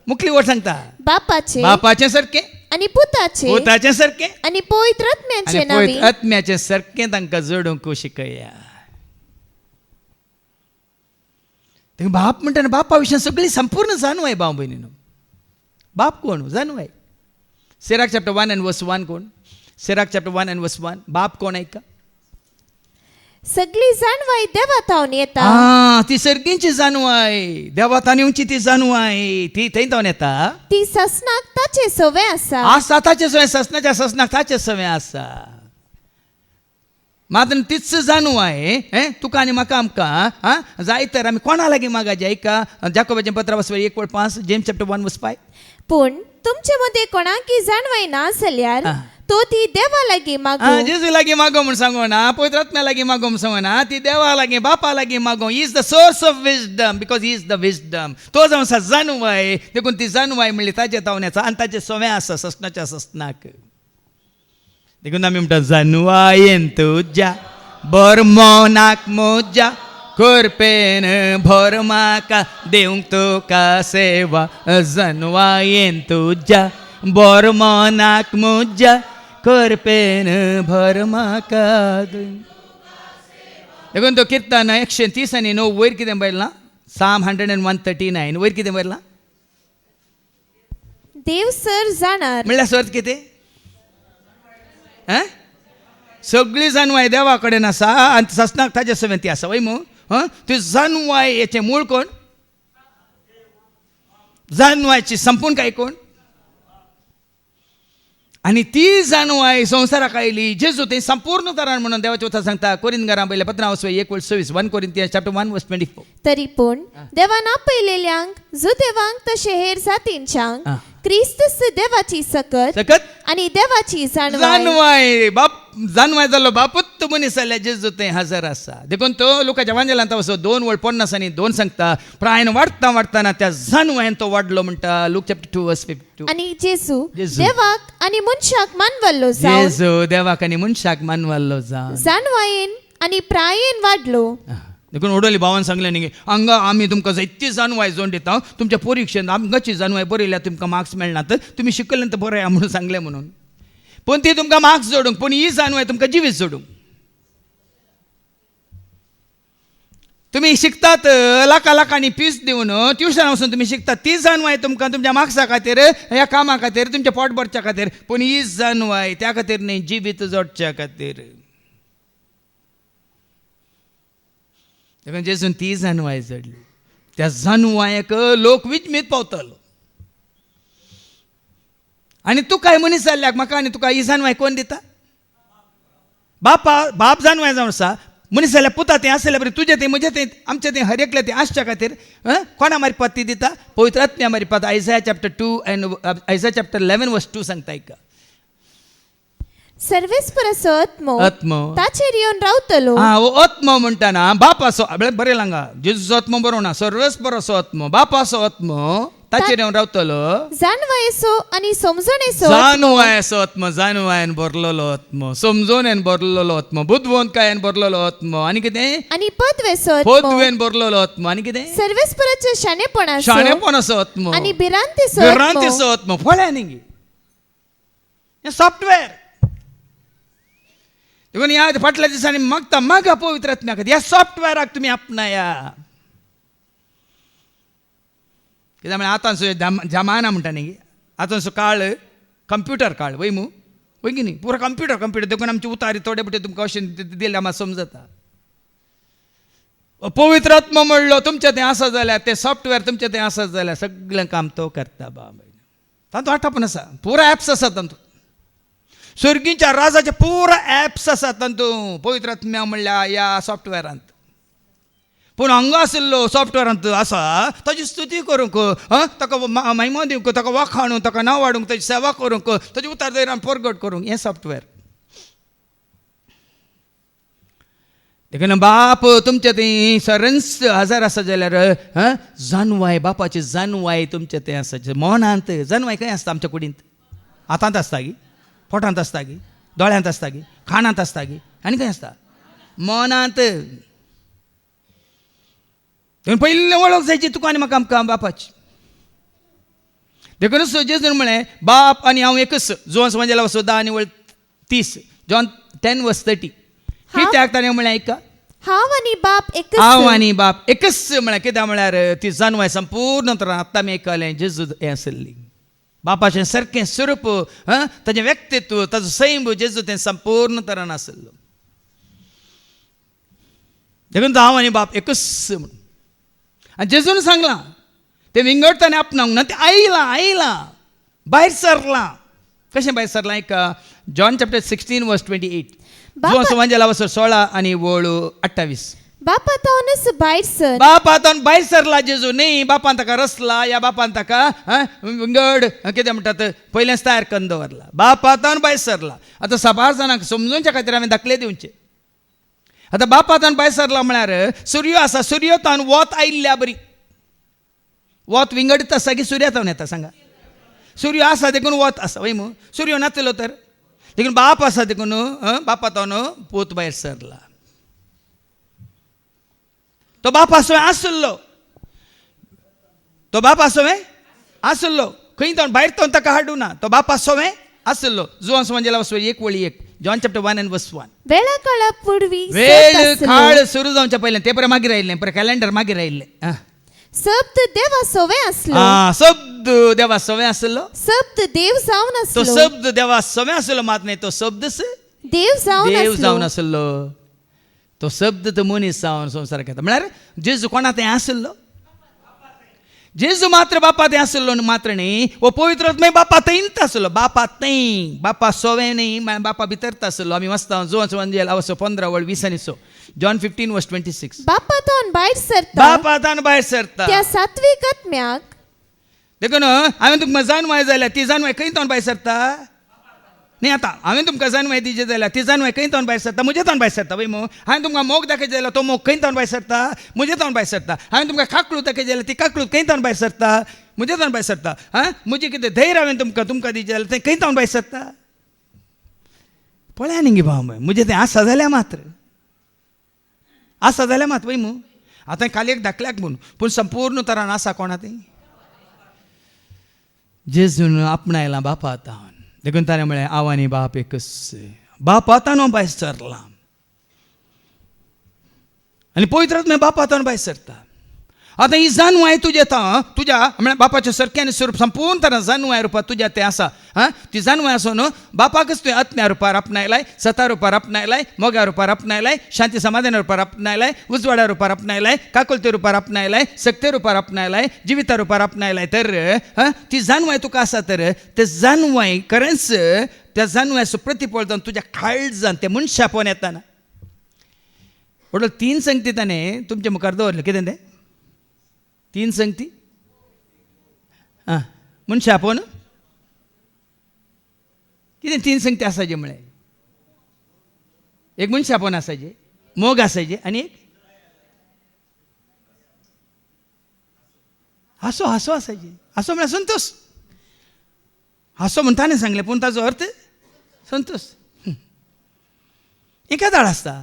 मुखली वट सांगता बापाचें सारकें आनी पुताचें सारकें आनी पवित्र आत्म्याचें नांवी आत्म्याचें सारकें तांकां जोडूंक शिकया. बाप म्हणटा बापा विशीं सगळी संपूर्ण जाणवाय भाव भयणीनो. बाप कोण जाणवाय. सिराक चॅप्टर 1 and verse 1 कोण. सिराक चॅप्टर 1 and verse 1 बाप कोण ऐका. सगळी जाणवाय देवातावन येता. ती सर्गींची जाणवाय देवातान येवची ती जाणवाय ती थंयतावन येता. ती ससनाक ताचे सवय आसा. ताचे सवय ससनाच्या ससनाक ताचे सवय आसा. मात्र तीच जाणवाय तुका आनी म्हाका आमकां जाय तर आमी कोणा लागीं मागाचे ऐका. जाकोबाचें पत्र 1:5 जेम्स चॅप्टर 1 verse 5 पूण तुमचे मदीं कोणाकी जाणवाय ना जाल्यार तो ती देवा लागीं मागो. जेजू लागीं मागो म्हूण सांगो ना. पवित्र आत्म्या लागीं मागो म्हूण सांगो ना. ती देवा लागीं बापा लागीं मागो. He is the source of wisdom because he is the wisdom. तो जावन आसा जाणवाय देखून ती जाणवाय म्हणली ताचे तावण्याचा आनी ताचे सवय आसा ससनाच्या ससनाक. देखून आमी म्हणटा जाणवायेन तुज्या बर मोनाक मोज्या करपेन भर म्हाका देवंक तुका सेवा. जाणवायेन तुज्या बर मोनाक मोज्या करपेन भर म्हाका. देखून तो किर्तन 130:9 वयर कितें बरयलां. Psalm 101:39 वयर कितें बरयलां. देव सर जाणार म्हणल्यार सर्त कितें सगळी जाणवाय देवा कडेन आसा आनी ससनाक ताचे सवय ती आसा वय मू. ती जाणवाय हेचें मूळ कोण. जाणवायची संपूर्ण कोण. आनी ती जाणवाय संवसाराक आयली जेजू थंय संपूर्ण तरान म्हणून देवाच्या उतर सांगता. कोरिंथकारां पयल्या पत्रां 1:26 1 Corinthians chapter 1 verse 24 तरी पूण देवान आपयलेल्यांक जुदेवांक तशें हेर जातींच्यांक क्रिस्तस देवाची सकत आनी देवाची जाणवाय बाप जाणवाय जाल्लो बापूत मनीस जाल्यार जेजू थंय हजर आसा. देखून तो लुकाच्या एवांजेलांत 2:50 सांगता. प्रायन वाडटा वाडटाना त्या जाणवायेन तो वाडलो म्हणटा. लूक चॅप्टर 2 verse 52 आनी जेजू देवाक आनी मनशाक मानवल्लो जावन जेजू देवाक आनी मनशाक मानवल्लो जावन जाणवायेन आनी प्रायेन वाडलो. देखून ओडोली भावान सांगलें न्ही हांगा आमी तुमकां जायती जाणवाय जोड दिता. तुमच्या परीक्षेंत आमकांची जाणवाय बरयल्यार तुमकां मार्क्स मेळनात. तुमी शिकलें तर बरें या म्हणून सांगलें म्हणून. पूण ती तुमकां मार्क्स जोडूंक पूण ही जाणवाय तुमकां जिवीत जोडूंक. तुमी शिकतात लाखांनी फीस दिवन ट्युशना वचून तुमी शिकतात. ती जाणवाय तुमकां तुमच्या मार्क्सा खातीर ह्या कामा खातीर तुमच्या पोट भरच्या खातीर. पूण ही जाणवाय त्या खातीर न्ही जिवीत जोडच्या खातीर. देखून जेजून ती जाणवाय जोडली. त्या जाणवायक लोक विचमीत पावतलो. आनी तूं काय मनीस जाल्ल्याक म्हाका आनी तुका ही जाणवाय कोण दिता. बाप जाणवाय जावन आसा. मनीस जाल्यार पुता तें आसल्यार बरें तुजें तें म्हजें तें आमचें तें हर एकलें तें आसच्या खातीर कोणा मार्फत ती दिता. पवित्र आत्म्या मार्फत. Isaiah chapter 2 and Isaiah chapter 11 verse 2 सांगता ऐका. सर्वेस्पराचो आत्मो ताचेर येवन रावतलो. आत्मो म्हणटाना बापाचो बरें लांगा जेजूचो आत्मो बरो ना. सर्वेस्पराचो आत्मो बापाचो आत्मो ताचेर येवन रावतलो. जाणवायेचो आनी समजणेचो जाणवायचो आत्मो जाणवायन भरलेलो आत्मो समजोनेन भरलेलो आत्मो बुद्धवंतकायेन भरलेलो आत्मो आनी कितें आनी पदवेन भरलेलो आत्मो आनी कितें सर्वेस्पराचो शाणेपणाचो आत्मो आनी भिरांतेचो आत्मो. फळ्या न्ही हें सॉफ्टवेअर. देखून ह्या फाटल्या दिसांनी मागा पवित्र आत्म्या खातीर. ह्या सॉफ्टवेअराक तुमी आपणाया. कित्याक म्हळ्यार आतांचो जमाना म्हणटा न्ही आतांचो काळ कंप्युटर काळ वय मू वय की न्ही पुरो कंप्युटर देखून आमचे उतारी थोडे बटे तुमकां अशें दिल्यार म्हाका समजता. पवित्र आत्मा म्हणलो तुमचें तें आसा जाल्यार तें सॉफ्टवेअर तुमचें तें आसा जाल्यार सगळें काम तो करता. तातूंत आठापण आसा. पुरो ॲप्स आसा तातूंत. स्वर्गीच्या राजाचे पुरो ॲप्स आसात तातूंत पवित्र आत्म्या म्हणल्या ह्या सॉफ्टवेअरांत. पूण हांगा आशिल्लो सॉफ्टवेअरांत आसा ताची स्तुती करूंक ताका महिमा दिवंक ताका वाखाणूंक ताका नांव वाडूंक ताची सेवा करूंक ताचे उतार दैरान परगट करूंक हें सॉफ्टवेअर. देखून बाप तुमच्या ते सरंस हजार आसा जाल्यार जानवाय बापाची जानवाय तुमच्या ते आसा मोनांत जानवाय खंय आसता आमच्या कुडींत हातांत आसता गी पोटांत आसता गी दोळ्यांत आसता गी खाणांत आसता गी आनी खंय आसता मोनांत पयलीं वळख जायची तुका आनी म्हाका आमकां बापाची देखून जेजून म्हळें बाप आनी हांव एकच जोन समजला 10 आनी 30 जॉन 10:30 कित्याक ताणें म्हळें ऐका हांव आनी बाप एकच हांव आनी बाप एकच म्हळ्यार कित्याक म्हळ्यार ती जानवाय संपूर्ण तरान आतां आमी आयकलें जेजू हें आसली बापाचें सारकें स्वरूप ताचें व्यक्तित्व ताचो सैम जेजू तें संपूर्ण तरान आसलो देखून हांव आनी बाप एकच म्हणून आनी जेजून सांगलां ते विंगड ताणें आपणावंक ना तें आयलां भायर सरलां कशें भायर सरलां एक जॉन चॅप्टर 16:28 जो समजला 16 आनी 28 बापातावनच भायर सर बापातावन भायर सरला जेजू न्ही बापान ताका रचला या बापान ताका विंगड कितें म्हणटात पयलेंच तयार करून दवरला बापातावन भायर सरला आतां साबार जाणांक समजूनच्या खातीर हांवें दाखले दिवचे आतां बापातावन भायर सरला म्हळ्यार सूर्य आसा सूर्यतावन वत आयिल्ल्या बरी वत विंगडीत आसा की सूर्यतावन येता सांगा सूर्य आसा देखून वत आसा वय मू सूर्य नाचलो तर देखून बाप आसा देखून बापातावन पोत भायर सरला तो बाप आसलो तो बाप आसलो खंय तो भायर तो ताका हाडूं ना तो बाप आसलो जो समजला 1:1 जॉन चॅप्टर 1:1 वेळा काळा पूर्वी वेळ काळ सुरू जावच्या पयलें ते परे मागीर आयिल्लें परे कॅलेंडर मागीर आयिल्लें शब्द देवा सोवे असलो शब्द देवा सोवे आसलो शब्द देव जावन तो असलो शब्द देवा सोवे आसलो मात नाही तो शब्दच देव देव जावन जावन आसलो तो शब्द तो मनीस जावन संवसाराक येता म्हळ्यार जेजू कोणा तें आसलो जेजू मात्र बापा तें आसलो मात्र न्ही वो पवित्र आत्मे बापा थंयच आसलो बापा थंय बापा सोवे न्ही बापा भितरत आसलो आमी वाचता जो 15:20 जॉन 15:26 बापातावन भायर सरता बापातान भायर सरता त्या सात्विक आत्म्याक देखून हांवें तुमकां जानवाय जाल्यार ती जानवाय खंय तावन भायर सरता न्ही आतां हांवें तुमकां जानवाय दिली जाल्यार ती जानवाय खंय तावन भायर सरता म्हजे तावन भायर सरता वय मो हांवें तुमकां मोग दाखयता जाल्यार तो मोग खंय तावन भायर सरता म्हजे तावन भायर सरता हांवें तुमकां काकळू दाखयता जाल्यार ती काकळू खंय तावन भायर सरता म्हजे तावन भायर सरता म्हजें कितें धैर्य हांवें तुमकां दिलें जाल्यार तें खंय तावन भायर सरता पळया न्ही गे भाव म्हजें तें आसा जाल्यार मात वय मू आतां खाली एक धाकल्याक म्हूण पूण संपूर्ण तरान आसा कोणा तें जेजून आपणायलां बापा तावन देखून ताणें म्हळें हांव आनी बाप एकच बापातान भायर सरला आनी पवित्र आत्मे बापातान भायर सरता आतां ही जानवाय तुज्या म्हळ्यार बापाच्या सारक्यान स्वरूप संपूर्ण तरान जानवाय रुपांत तुज्या तें आसा ती जानवाय आसून बापाकच तुवें आत्म्या रुपार आपणायलाय सता रुपार आपणायलाय मोग्या रुपार आपणायलाय शांती समाधाना रुपार आपणायलाय उजवाडा रुपार आपणायलाय काकुलते रुपार आपणायलाय सक्ते रुपार आपणायलाय जिविता रुपार आपणायलाय तर ती जानवाय तुका आसा तर ते जानवाय खरेंच त्या जानवायचो प्रतिफळ जावन तुज्या काळजान ते मनशापोन येताना वडलो 3 संगती ताणें तुमच्या मुखार दवरले कितें तें 3 संगती मनशा आपोवन कितें 3 संगती आसाचे म्हळें एक मनशा आपोवन आसाचे मोग आसाचे आनी एक हांसो आसाचे हांसो म्हळ्यार संतोश हांसो म्हण ताणें सांगलें पूण ताचो अर्थ संतोश एका दाळ आसता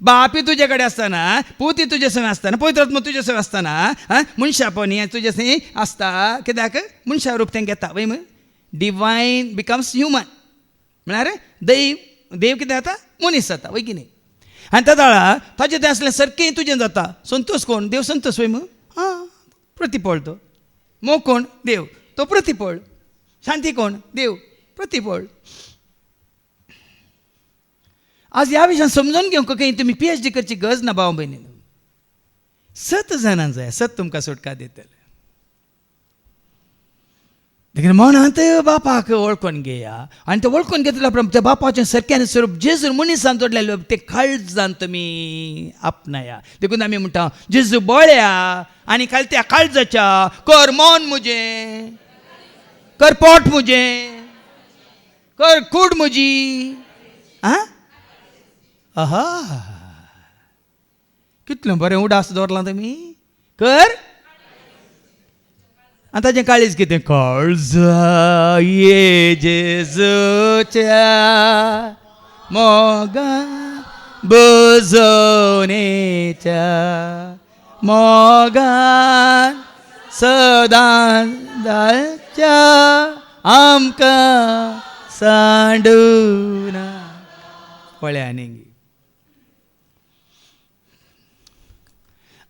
बापी तुजे कडेन आसतना पुती तुजे संग आसतना पवित्र आत्मा तुजे संग आसतना मनशापण हें तुजे थंय आसता कित्याक मनशा रूप तें घेता वय डिवायन बिकम्स ह्युमन म्हळ्यार देव कितें जाता मनीस जाता वय की न्ही आनी त्या दाळा ताजें तें आसलें सारकें तुजें जाता संतोश कोण देव संतोश वय प्रतिफळ तो मोग कोण देव तो प्रतिफळ शांती कोण देव प्रतिफळ आज ह्या विशयान समजून घेवंक खंय तुमी PhD करची गरज ना भाव भयणी 7 जाणां जाय 7 तुमकां सुटका दितले देखीन मनांत बापाक वळखून घेया आनी ते वळखून घेतल्या उपरांत त्या बापाचें सारकें स्वरूप जेजू मनीसान जोडलेलें ते काळजान तुमी आपणाया देखून आमी म्हणटा जेजू बळ्या आनी त्या काळजाच्या कर मन मुजें कर पोट मुजें कर कूड म्हजी आहा कितलें बरें उडास दवरलां तुमी कर आनी ताजें काळीज कितें काळजा ये जेजूच्या मोगा बजवणेच्या मोगान सदां दाच्या आमकां सांडूना पळया न्ही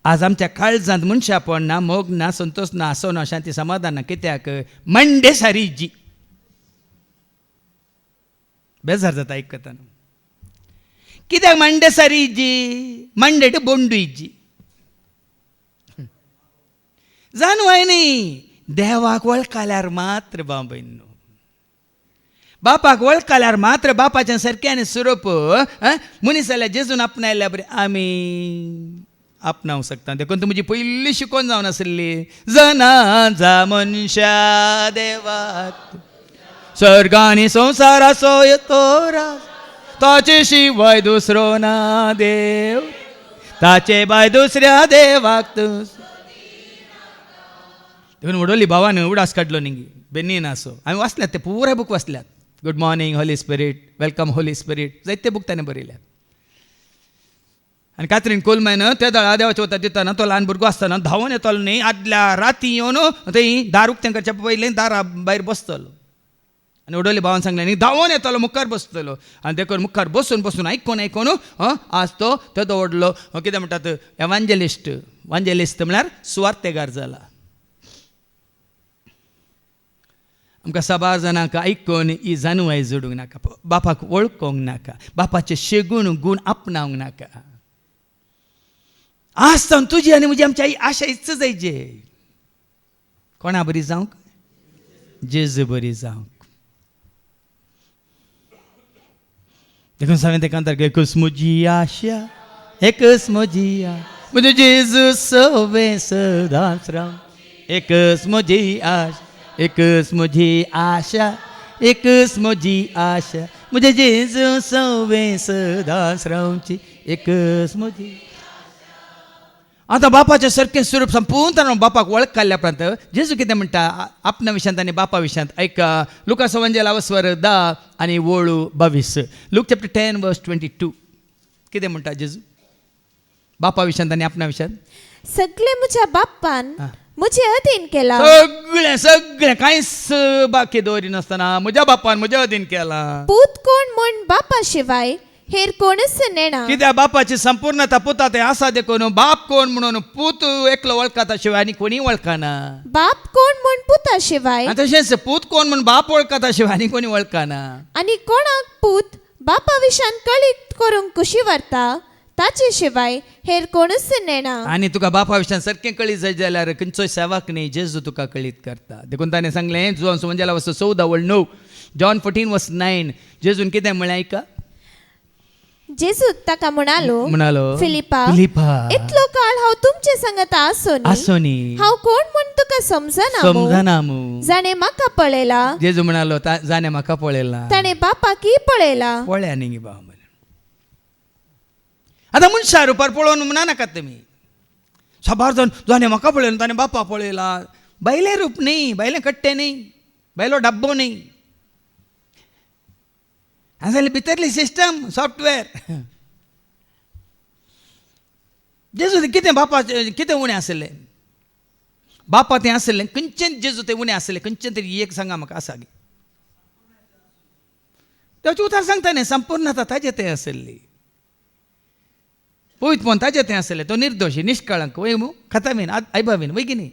आज आमच्या काळजांत मनशापण ना मोग ना संतोष ना आसो ना शांती समाधान ना कित्याक मंडे सारी जी बेजार जाता आयकताना कित्याक मंडे सारी जी मंडे टू बोंडू इजी जाणवाय न्ही देवाक वळखल्यार मात्र बाबयनो बापाक वळखल्यार मात्र बापाच्या सारक्यान स्वरूप मनीस जाल्यार जेजून आपणायल्या बरें आमी आपणावंक शकता देखून तुमची पयली शिकोवन जावन आसली जना जा मनशा देवाक स्वर्गानी संवसाराचो येतो राज ताचे शिवाय दुसरो ना देव ताचे भाय दुसऱ्या देवाक देखून वडोली भावान उडास काडलो न्ही बेनीन आसो आमी वाचल्यात ते पुराय बूक वाचल्यात good morning Holy Spirit welcome Holy Spirit जायते बूक ताणें बरयल्यात आनी कात्रीन कोलमॅन त्या दळा देवाच्या वता दिताना तो ल्हान भुरगो आसतना धांवून येतलो न्ही आदल्या राती येवन थंय दार उक्तें करच्या पयलीं दारा भायर बसतलो आनी वडोली भावान सांगलें न्ही धांवून येतलो मुखार बसतलो आनी देखून मुखार बसून आयकून आज तो दवडलो कितें म्हणटात एवांजेलिस्ट म्हळ्यार सुवार्थेगार जाला आमकां साबार जाणांक आयकून ही जाणवाय जोडूंक नाका बापाक वळखोंक नाका बापाचे शेगूण गूण आपणावंक नाका आज जावन तुजी आनी म्हजी आमची आई आशा इच्छ जायचे कोणा बरी जावंक जेजू बरी जावंक देखून हांवें तेका अंतर एकच म्हजी आशा एकच म्हजी म्हजो जेजू सवे सदांच राव एकच म्हजी आशा एकच म्हजी आशा एकच म्हजी आशा म्हजे जेजू सवे सदांच रावची एकच म्हजी आतां बापाचें सारकें स्वरूप संपूर्ण बापाक वळख काडल्या उपरांत जेजू कितें म्हणटा आपणा विशयांत आनी बापा विशयांत ऐका लुकास एवांजेल 10 आनी 22 लूक चॅप्टर 10 वर्स 22 कितें म्हणटा जेजू बापा विशयांत आनी आपणा विशयांत सगळे म्हज्या बाप्पान म्हजे अधीन केला सगळें कांयच बाकी दवरिनासतना म्हज्या बापान म्हज्या अधीन केला पूत कोण म्हण बापा शिवाय हेर कोणच नेना कित्याक बापाची संपूर्णता पुता ते आसा देखून बाप कोण म्हणून पूत एकलो वळखता शिवाय आनी कोणी वळखना बाप कोण म्हण पुता शिवाय तशेंच पूत कोण म्हण बाप वळखता शिवाय आनी कोणी वळखना आनी कोणाक पूत बापा विशान कळीत करूंक कुशी व्हरता ताचे शिवाय हेर कोणच नेना आनी तुका बापा विशयान सारकें कळीत जाय जाल्यार खंयचोय सेवाक न्ही जेजू तुका कळीत करता देखून ताणें सांगलें जुआन सुवांजेला 14:9 जॉन 14:9 जेजून कितें म्हळें आयका जेजू ताका म्हणालो फिलिपा इतलो काळ हांव तुमचे सांगत आसोनी हांव कोण म्हण तुका समजना जाणे म्हाका पळयला जेजू म्हणालो जाणे म्हाका पळयला ताणे बापाकी पळयला पळया न्ही बाबा आतां मनशा रुपार पळोवन म्हणा नाकात तुमी साबार जावन जाणे म्हाका पळयला ताणे बापा पळयला बायलें रूप न्ही बायलें कट्टें न्ही बायलो डब्बो न्ही जाल्यार भितरली सिस्टम सॉफ्टवेअर जेजू कितें बापा कितें उणें आसलें बापा तें आसलें खंयचें जेजू तें उणें आसलें खंयचें तरी एक सांगा म्हाका आसा गे तें उतार सांगता न्ही संपूर्णता ताजें तें आसली पवित्रपण ताजें तें आसलें तो निर्दोशी निश्कळंक वय खतामीन आयबाबीन वय की न्ही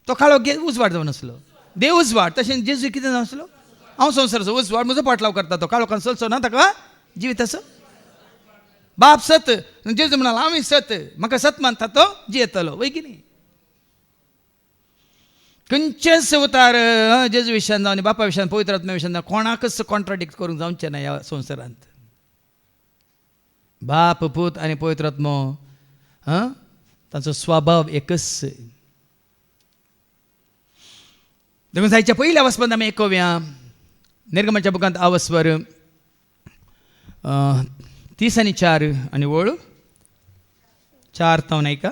तो काळो उजवाड जावन आसलो देव उजवाड तशें जेजू कितें जावन आसलो हांव संवसाराचो उजवाड म्हजो पाटलाव करता तो काळोखान चलचो ना ताका जिवीत आसा बाप सत जेजू म्हणालो हांव सत म्हाका सत मानता तो जियेतलो वय की न्ही खंयचेच उतार जेजू विशयान जावं आनी बापा विशयान पवित्र आत्म्या विशयान कोणाकच कॉन्ट्राडिक्ट करूंक जावचें ना ह्या संवसारांत बाप पूत आनी पवित्र आत्मो तांचो स्वभाव एकच देखून जायच्या पयल्या वचपांत आमी आयकुया निर्गमाच्या बुकांत आवस्वर 30 आनी 4 आनी वळ 4 नाही का?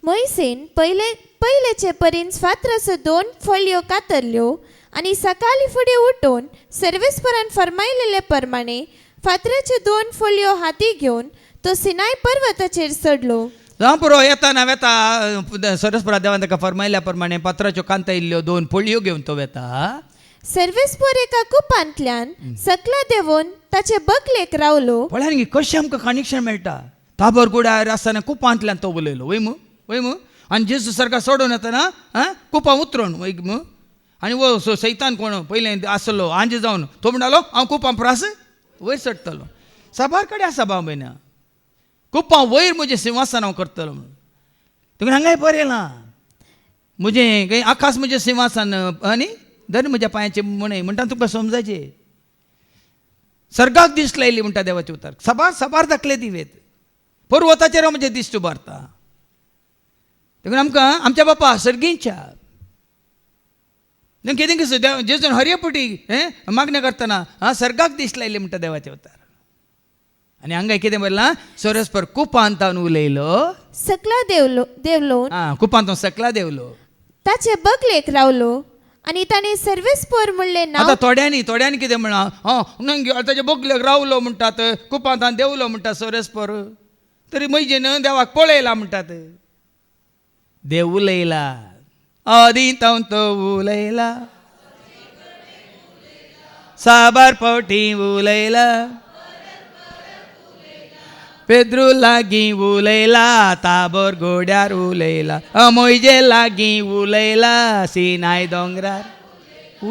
मोइसेन पयलेचे परीन फातराचो 2 फळयो कातरल्यो आणि सकाळी फुडें उठून सर्वेस्परान फरमायलेले प्रमाणे फातराचे 2 फळयो हाती घेवन तो सिनाय पर्वताचेर चडलो. जावं पुरो येता सरस्परा देवान ताका फरमायल्या प्रमाणे पात्राच्यो कांता इल्ल्यो 2 पोळयो घेवन तो वेता. सर्वेस्पर एका कुपांतल्यान सकला देवून ताचे बकलेक रावलो. पळयान गे कशें आमकां कनेक्शन मेळटा. ताबर गुड्यार आसतना कुपांतल्यान तो उलयलो वय मू आनी जेजू सारका सोडून येतना कुपां उतरून वय मू आनी वो सैतान कोण पयलें आसलो आंज जावन तो म्हणटालो हांव कुपां प्रास वयर चडटलो. साबार कडेन आसा बाबयना कुपां वयर म्हजें सिंहासन हांव करतलो म्हणून. तुका हांगाय बरयलां म्हजें आकाश म्हजें सिंहासन आनी धर म्हज्या पांयाचें म्हणे म्हणटा तुका समजाचें. सर्गाक दिश्ट लायली म्हणटा देवाचे उतार. साबार दाखले दिवेत पर्वताचेर हांव म्हजें दिश्ट उबारता. देखून आमकां आमच्या बापा सर्गींच्या कितें कसो जेजून हरयपटी मागण्या करतना सर्गाक दिश्ट लायली म्हणटा देवाचे उतार. आनी हांगा कितें बरयलां सरस्पर कुपांतान उलयलो सकला देवलो कुपांत सकला देवलो ताचे बकलेक रावलो आनी ताणें सर्वेस्पर म्हणलें नांव. आतां थोड्यांनी कितें म्हणा ताचे बकलेक रावलो म्हणटात कुपांतान देवलो म्हणटा सरस्पर तरी मैजेन देवाक पळयला म्हणटात. देव उलयला आदी तो उलयला साबार फावटी उलयला पेद्रू लागीं उलयला ताबोर घोड्यार उलयला मोयजे लागीं उलयला सिनाय दोंगरार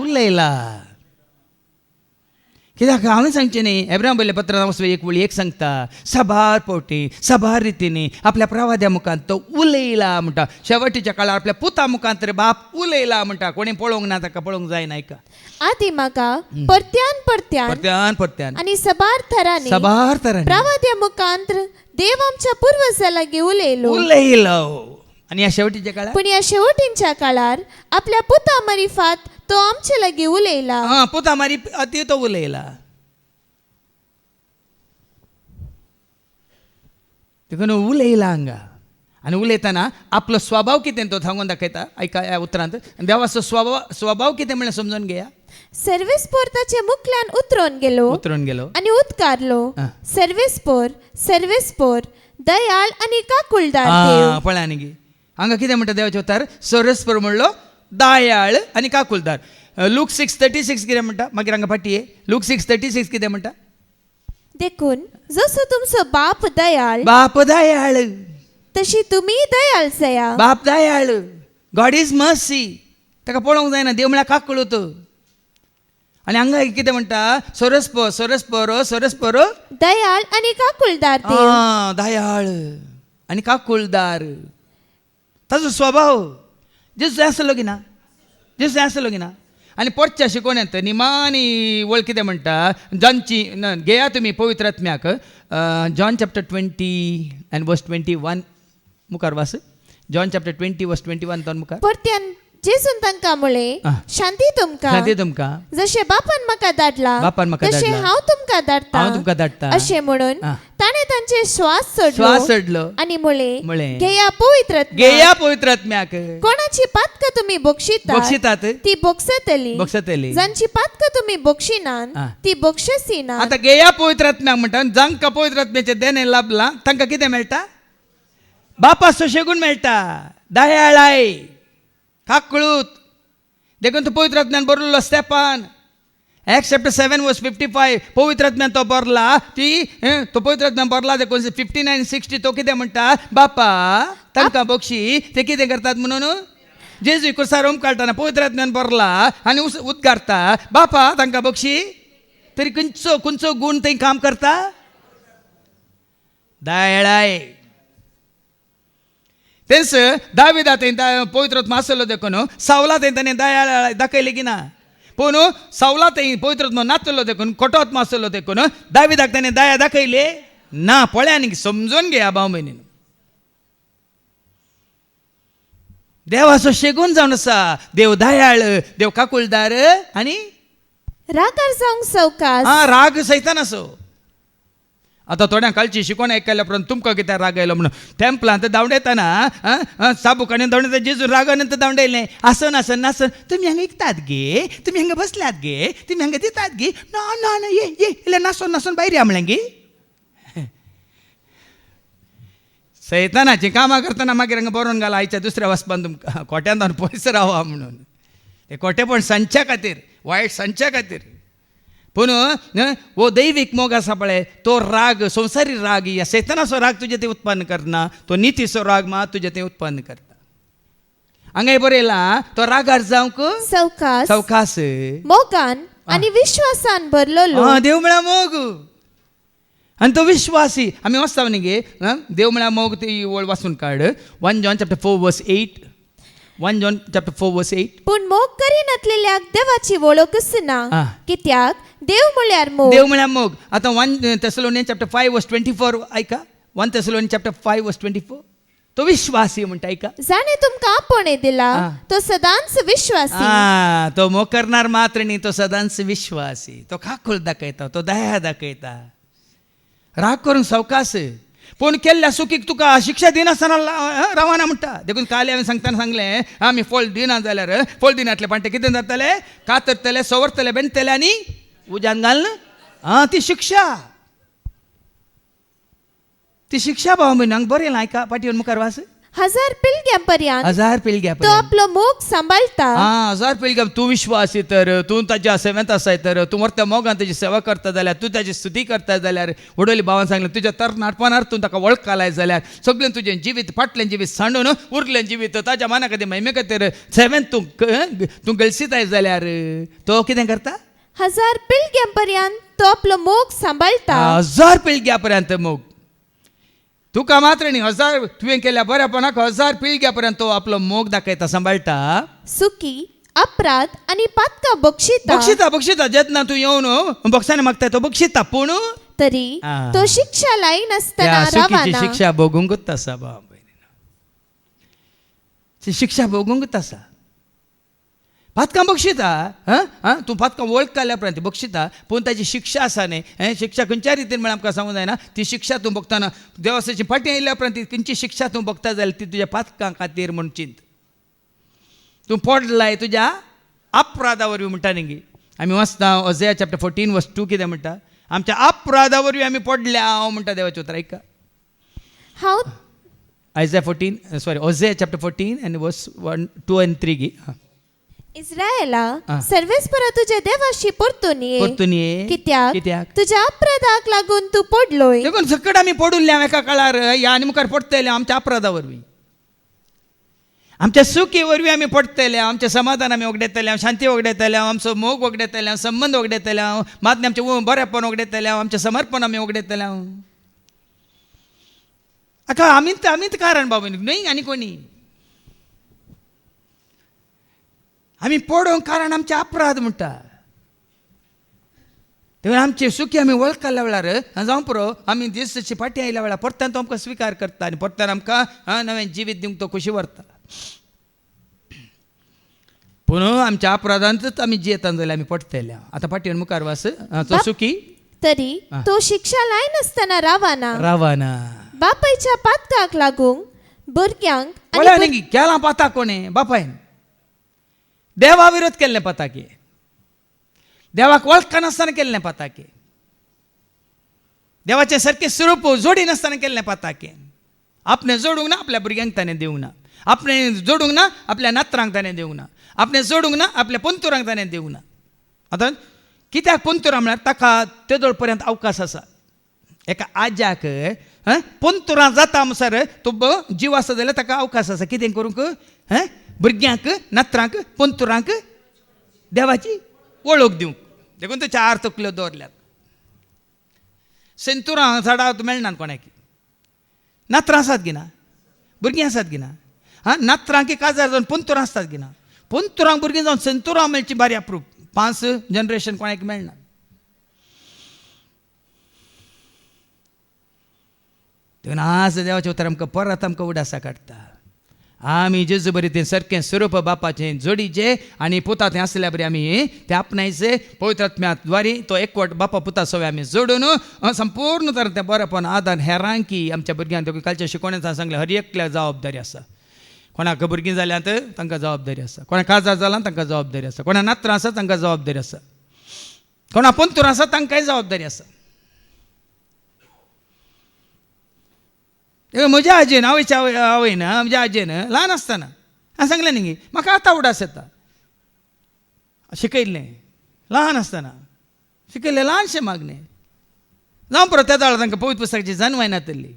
उलयला. कित्याक हांवें सांगचें न्ही एब्राम बरयल्ल्या पत्रांत 1:1 सांगता साबार फावटी साबार रितींनी आपल्या प्रवाद्या मुखांत तो उलयला म्हणटा. शेवटीच्या काळार आपल्या पुता मुखांत रे बाप उलयला म्हणटा. कोणी पळोवंक ना ताका पळोवंक जायना. आयका आदी म्हाका परत्यान आनी साबार तरांनी प्रवाद्या मुखांत देव आमच्या पुर्वजां लागीं उलयलो. आनी ह्या शेवटीच्या काळार पूण ह्या शेवटीच्या काळार आपल्या पुता मारिफात तो आमचे लागीं उलयला. पुता मारी अती तो उलयला. देखून उलयला हांगा आनी उलयतना आपलो स्वभाव कितें तो सांगून दाखयता. आयका ह्या उतरांत देवाचो स्वभाव कितें म्हणल्यार समजून घेया. सर्वेस्पर ताचे मुखल्यान उतरून गेलो आनी उद्गारलो सर्वेस्पर दयाळ आनी काकुळदार देव. पळय आनी गे हांगा कितें म्हणटा देवाचे उतार सरस्पर म्हणलो दयाळ आनी काकुळदार. लूक 6:36 कितें म्हणटा मागीर हांगा फाटी लूक 6:36 कितें म्हणटा. देखून जसो तुमचो बाप दयाळ तशी तुमी दयाळ जाया. बाप दयाळ गॉड इज मर्सी ताका पळोवंक जायना. देव म्हळ्यार काकुळत. आनी हांगा कितें म्हणटा सरस्पर दयाळ आनी काकुळदार देव. दयाळ आनी काकुळदार ताजो स्वभाव जेजू आसलो की ना. आनी पोरच्या शिकोवण्यांत निमानी वळ कितें म्हणटा जॉनची घेया तुमी पवित्र आत्म्याक जॉन चॅप्टर 20 and verse 21 मुखार वास. जॉन चॅप्टर 20 verse 21 तो मुखार. परत्यान जेजून तांकां म्हळें शांती तुमकां जशें बापान म्हाका धाडला तशें हांव तुमकां धाडटा अशें म्हणून ताणें तांचे श्वास सोडलो आनी म्हळें घेया पवित्र आत्म्याक. कोणाची पातकां तुमी बक्षितात ती बोगसतली जांची पातकां तुमी बक्षिनात ती बोगससिना. आतां घेया पवित्र आत्म्याक म्हणटा जांकां पवित्र आत्म्याचें देणें लाभलां तांकां कितें मेळटा. बापा सुशेगून मेळटा. दयाळाय काकुळूत. देखून तो पवित्र आत्म्यान बरयलो स्टेपान Acts chapter 7 verse 55 पवित्र आत्म्यान तो बरला तो पवित्र आत्म्यान बरला देखून 59-60 तो कितें म्हणटा बापा तांकां बक्षी ते कितें करतात म्हणून जेजू कुर्सार काडटाना पवित्र आत्म्यान बरला आनी उद्गारता बापा तांकां बक्षी. तरी खंयचो गूण थंय काम करता. दयाळाय. तेच दाविदा थंय पवित्र आत्मा आसलो देखून सावला थंय ताणें दयाळ दाखयली की ना. पूण सावला थंय पवित्र आत्मा नासलो देखून खोटो आत्मा आसलो देखून दाविदाक ताणें दया दाखयली ना. पळय आनी समजून घेया भाव भयणीन. देवाचो शेगून जावन आसा. देव दयाळ देव काकुळदार आनी रागार जावंक सवकास. राग सैतान असो आतां थोड्यांक कालची शिकवण आयकल्या उपरांत तुमकां कित्याक राग आयलो म्हणून टॅम्पलांत धांवडेताना साबुकाने धांवडेता जेजू रागानंत धांवडयलें आसन आसन नासन तुमी हांगा विकतात गे तुमी हांगा बसल्यात गे तुमी हांगा दितात गे ना ना ना ये ये इल्लें नासून नासून भायर या म्हणलें गे सैतानाची कामां करतना मागीर हांगा बरोवन घाला आयच्या दुसऱ्या वचपान तुमकां कोट्यान जावन पयस रावा म्हणून ते कोटेपण सांच्या खातीर वायट सांच्या खातीर पूण वो दैवीक मोग आसा पळय तो राग संवसारी राग या सैतानाचो राग तुजें तें उत्पन्न करना तो नितीचो राग मात तुजें तें उत्पन्न करता हांगा बरयलां तो रागार जावंक सवकास सवकास मोगान आनी विश्वासान भरलेलो देव म्हळ्यार मोग आनी तो विश्वासी आमी वाचता न्ही गे देव म्हळ्यार मोग ती वळ वाचून काड 1 John chapter 4 verse 8 1 John chapter 4 verse 8 पूण मोग करिनातलेल्याक देवाची वळखच ना कित्याक देव म्हळ्यार मोग देव म्हळ्यार मोग आतां 1 Thessalonians chapter 5 verse 24 ऐका 1 Thessalonians chapter 5 verse 24 तो विश्वासी म्हणटा ऐका जाणे तुमकां आपणे दिला तो सदांच विश्वासी तो मोग करणार मात्र न्ही तो सदांच विश्वासी तो खाकूळ दाखयता तो दया दाखयता राग करून सवकास पूण केल्ल्या चुकीक तुका शिक्षा दिनासतना रावना म्हणटा देखून काल हांवें सांगतना सांगलें आमी फळ दिना जाल्यार फळ दिनातले पांटे कितें जातले कातरतले सवरतले बेंडतले आनी उज्यान घालना ती शिक्षा भाव म्हणांक बरें आयका पाटयेवन मुखार वास 1000 पिळग्यांपर्यंत तो आपलो मोग सांबाळटा 1000 पिळग्यां तूं विश्वासी तर तूं ताच्या सेवेंत आसाय तर तूं व्हरत्या मोगान ताची सेवा करता जाल्यार तूं ताची स्तुती करता जाल्यार वडोली भावान सांगलें तुज्या तरणाटपणांत तूं ताका वळख लाय जाल्यार सगळें तुजें जिवीत फाटलें जिवीत सांडून उरलें जिवीत ताच्या मना खातीर महिमे खातीर सेवेंत तूं गळसिताय जाल्यार तो कितें करता 1000 पिळग्यांपर्यंत तो आपलो मोग सांबाळटा 1000 पिळग्यांपर्यंत मोग तुका मात्र न्ही 1000 तुवें केल्या बऱ्यापणाक 1000 पिळग्यांपर्यंत तो आपलो मोग दाखयता सांबाळटा सुखी अपराध आनी पातकां बक्षिता जेन्ना तूं येवन बक्षाने मागता तो बक्षिता पूण तरी तो शिक्षा लायनासतना रावना शिक्षा भोगूंकूच आसा भाव ती शिक्षा भोगूंकूच आसा पातकां बक्षिता तूं पातकां वळख काडल्या उपरांत बक्षिता पूण ताची शिक्षा आसा न्ही शिक्षा खंयच्या रितीन म्हळ्यार आमकां सांगूंक जायना ती शिक्षा तूं भोगतना देवाची फाटीं येयल्या उपरांत ती खंयची शिक्षा तूं भोगता जाल्यार ती तुज्या पातकां खातीर म्हूण चिंत तूं पडलाय तुज्या अपराधा वरवीं म्हणटा न्ही आमी वाचता ओझेया चॅप्टर 14 verse 2 कितें म्हणटा आमच्या अपराधा वरवीं आमी पडल्या हांव म्हणटा देवाचें उतर ऐका हांव ओझेया चॅप्टर 14 and verse 1 2 and 3 गी इस्रायेला सर्वेस्परा तुझ्या देवाशी परतून ये कित्याक तुझ्या अपराधाक लागून तू पडलोय देखून सकट आमी पडुल्ल्या एका काळार ह्या आनी मुखार पडटले आमच्या अपराधा वरवीं आमच्या सुखी वरवीं आमी पडटले आमचें समाधान आमी वगडयतले शांती वगडयतले आमचो मोग वगडयतले संबंद वगडयतले मात आमचें बरेपण वगडयतले आमचें समर्पण आमी वगडयतले आमीच कारण बाबा न्ही आनी कोणी आमी पडोवंक कारण आमचे अपराध म्हणटा तेन्ना आमचे सुखी आमी वळख काडल्या वेळार जावं पुरो आमी दिसाची फाटीं आयल्या वेळार परत्यान तो आमकां स्विकार करता आनी परत्यान आमकां नवें जिवीत दिवंक तो खुशी व्हरता पूण आमच्या अपराधांतच आमी जियेता जाल्यार आमी पडटले आतां फाटीं मुखार वास तो सुखी तरी तो शिक्षा लायनासतना रावना बापायच्या पातकाक लागून भुरग्यांक केला पाता कोणें बापायन देवा विरोध केल्लें पताके देवाक वळखा नासतना केल्लें पताके देवाचें सारकें स्वरूप जोडी नासतना केल्लें पताके आपणें जोडूंक ना आपल्या भुरग्यांक ताणें दिवंक ना आपणें जोडूंक ना आपल्या नातरांक ताणें दिवंक ना आपणें जोडूंक ना आपल्या पंतुरांक ताणें दिवंक ना आतां कित्याक पंतुरां म्हळ्यार ताका तेदोळ पर्यंत अवकाश आसा एका आज्याक पंतुरां जाता म्हणसर तो जीव आसा जाल्यार ताका अवकाश आसा कितें करूंक भुरग्यांक नातरांक पंतुरांक देवाची वळख दिवंक देखून तो 4 तकल्यो दवरल्यात सेंतुरां झाडां मेळनात कोणाक नातरां आसात गी ना भुरगीं आसात गी ना नातरांक काजार जावन पंतुरां आसतात गी ना पंतुरांक भुरगीं जावन सेंतुरां मेळची बारी अप्रूप 5 जनरेशन कोणाक मेळना देखून आज देवाचें उतर आमकां परत आमकां उडासा काडटा आमी जेजू बरी तें सारकें स्वरूप बापाचें जोडीचें आनी पुता तें आसल्या बरी आमी तें आपणायचें पवित्र आत्म्याद्वारे तो एकवट बापा पुता सवय आमी जोडून संपूर्ण तरेन तें बरेंपण आदार हेरांकी आमच्या भुरग्यांक कालच्या शिकवण्यात सांगलें हर एकल्याक जबाबदारी आसा. कोणाक भुरगीं जाल्यांत तांकां जबाबदारी आसा, कोणाक काजार जालां तांकां जबाबदारी आसा, कोणाक नात्रां आसा तांकां जबाबदारी आसा, कोणाक पंतूर आसा तांकांय जबाबदारी आसा. म्हज्या आजयेन आवयन म्हज्या आजयेन ल्हान आसतना हांवें सांगलें न्ही म्हाका आतां उडास येता शिकयल्लें ल्हान आसतना शिकयल्लें ल्हानशें मागणें जावं परत त्या दाळ तांकां पवित्र पुस्तकाची जानवाय नातल्ली.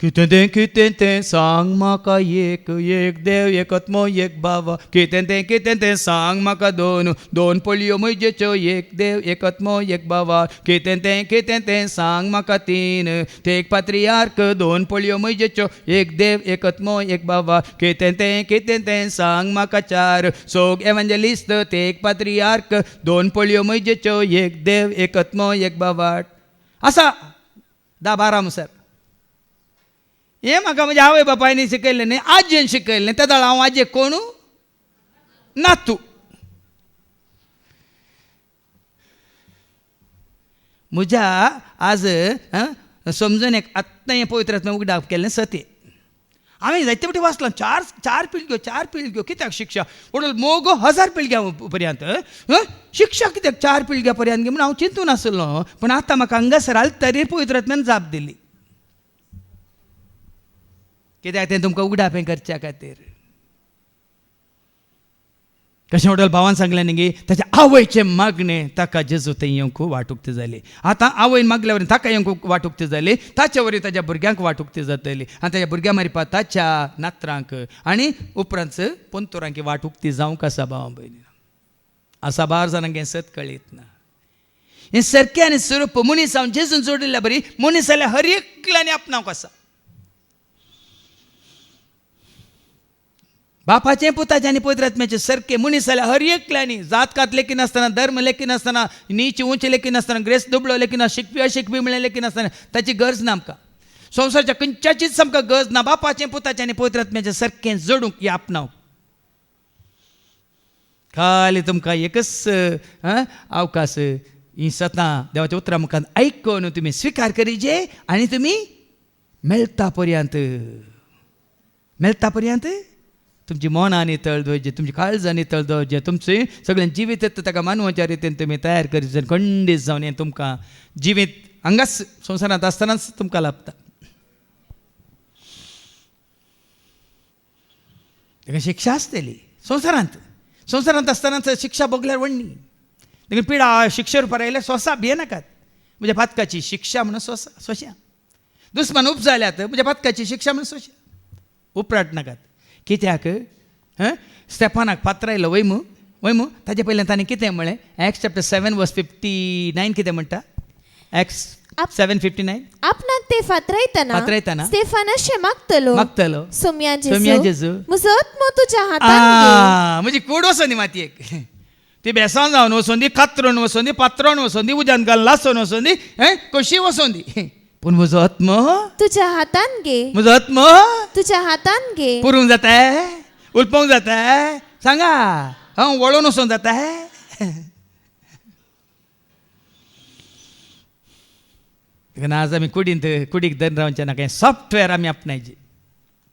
कितें तें सांग म्हाका एक एक देव एक आत्मो एक बाबा कितें तें सांग म्हाका दोन पळयो म्हजेच्यो एक देव एक आत्मो एक बाबा कितें तें सांग म्हाका तीन ते एक पात्रियार्क दोन पळयो म्हजेच्यो एक देव एक आत्मो एक बाबा कितें तें सांग म्हाका चार सोग एव्हांजेलिस्ट ते एक पात्रियार्क दोन पळयो म्हजेच्यो एक देव एक आत्मो एक बाबा आसा 10-12 मुसार. हें म्हाका म्हज्या आवय बापायनी शिकयलें न्ही आजयेन शिकयलें त्या दाळ हांव आजयेक कोणू नातू. म्हज्या आज समजून एक आत्तां हें पवित्र आत्म्यान उगडाप केल्लें सत्य हांवें जायते फावटी वाचलां चार पिळग्यो कित्याक शिक्षा म्हणून मोग 1000 पिळग्यां पर्यंत शिक्षा कित्याक 4 पिळग्यां पर्यंत म्हणून हांव चिंतून आसलो. पूण आतां म्हाका हांगासर आलतरीर पवित्र आत्म्यान जाप दिली कित्याक तें तुमकां उगडापें करच्या खातीर. कशें म्हणटलें भावान सांगलें न्ही ताच्या आवयचें मागणें ताका जेजू थंय येवंक वाटुकती जाली. आतां आवयन मागल्या वरी ताका येवंक वाटुकती जाली ताचे वरी ताच्या भुरग्यांक वाटुकती जातली आनी ताच्या भुरग्यां मारिपा ताच्या नात्रांक आनी उपरांत पंतुरांक वाटुकती जावंक आसा भावां भयणी. आसा 12 जाणांक हें सत कळीत ना. हें सारकें आनी स्वरूप मनीस हांव जेजून जोडिल्ल्या बरी मनीस जाल्यार हर एकल्यानी आपणावंक आसा. बापाचें पुताचें आनी पवित्र आत्म्याचें सारकें मनीस जाल्यार हर एकल्यानी जात कात लेखी नासतना धर्म लेखी नासतना नीच उंच लेखी नासतना ग्रेस दुबळो लेखी ना शिकपी अशिकपी म्हळ्यार लेखी नासतना ताची गरज ना आमकां संवसाराच्या खंयच्याचीच आमकां गरज ना. बापाचें पुताचें आनी पवित्र आत्म्याचें सारकें जोडूंक हें आपणावंक खाली तुमकां एकच अवकाश ही सतां देवाच्या उतरां मुखार आयकून तुमी स्विकार करीचे आनी तुमी मेळटा पर्यंत तुमची मनां नितळ दवरचे तुमची काळजां नितळ दवरचे तुमचें सगळें जिवीत येता ताका मानवाच्या रितीन तुमी तयार करीत खंडीत जावन हें तुमकां जिवीत हांगाच संवसारांत आसतनाच तुमकां लाभता. ताका शिक्षा आसतली संवसारांत आसतनाच शिक्षा भोगल्यार व्हडली. देखून पिडा शिक्षेर परायल्यार सोंसा भियेनाकात. म्हज्या पातकाची शिक्षा म्हणून सोंश्या दुस्मान उपजाल्यात म्हज्या पातकाची शिक्षा म्हणून सोंश्या उपराट नाकात. कित्याक स्टेफानाक पात्रायलो वयमू ताचे पयलें ताणें कितें म्हळें Acts chapter 7 verse 59 कितें म्हणटा Acts 7:59 आपणाक ते फातरायतना स्टेफान अशें मागतलो सोम्या जेजू म्हजो आत्मो तुज्या हातांत म्हजी कूड वचों दी मातयेक ती बेसांव जावन वचों दी कातरून वचों दी पात्रोन वचों दी उज्यान घाल लासून वचों दी कशी वचों दी पूण म्हजो आत्मो तुज्या हातांत घे म्हजो आत्मो तुज्या हातांत घे. पुरूंक जाता उलपोंक जाता सांगा हांव वळोन वचोंक जाता. आज आमी कुडीक धरून रावचे नाका. हें सॉफ्टवेअर आमी आपणायचें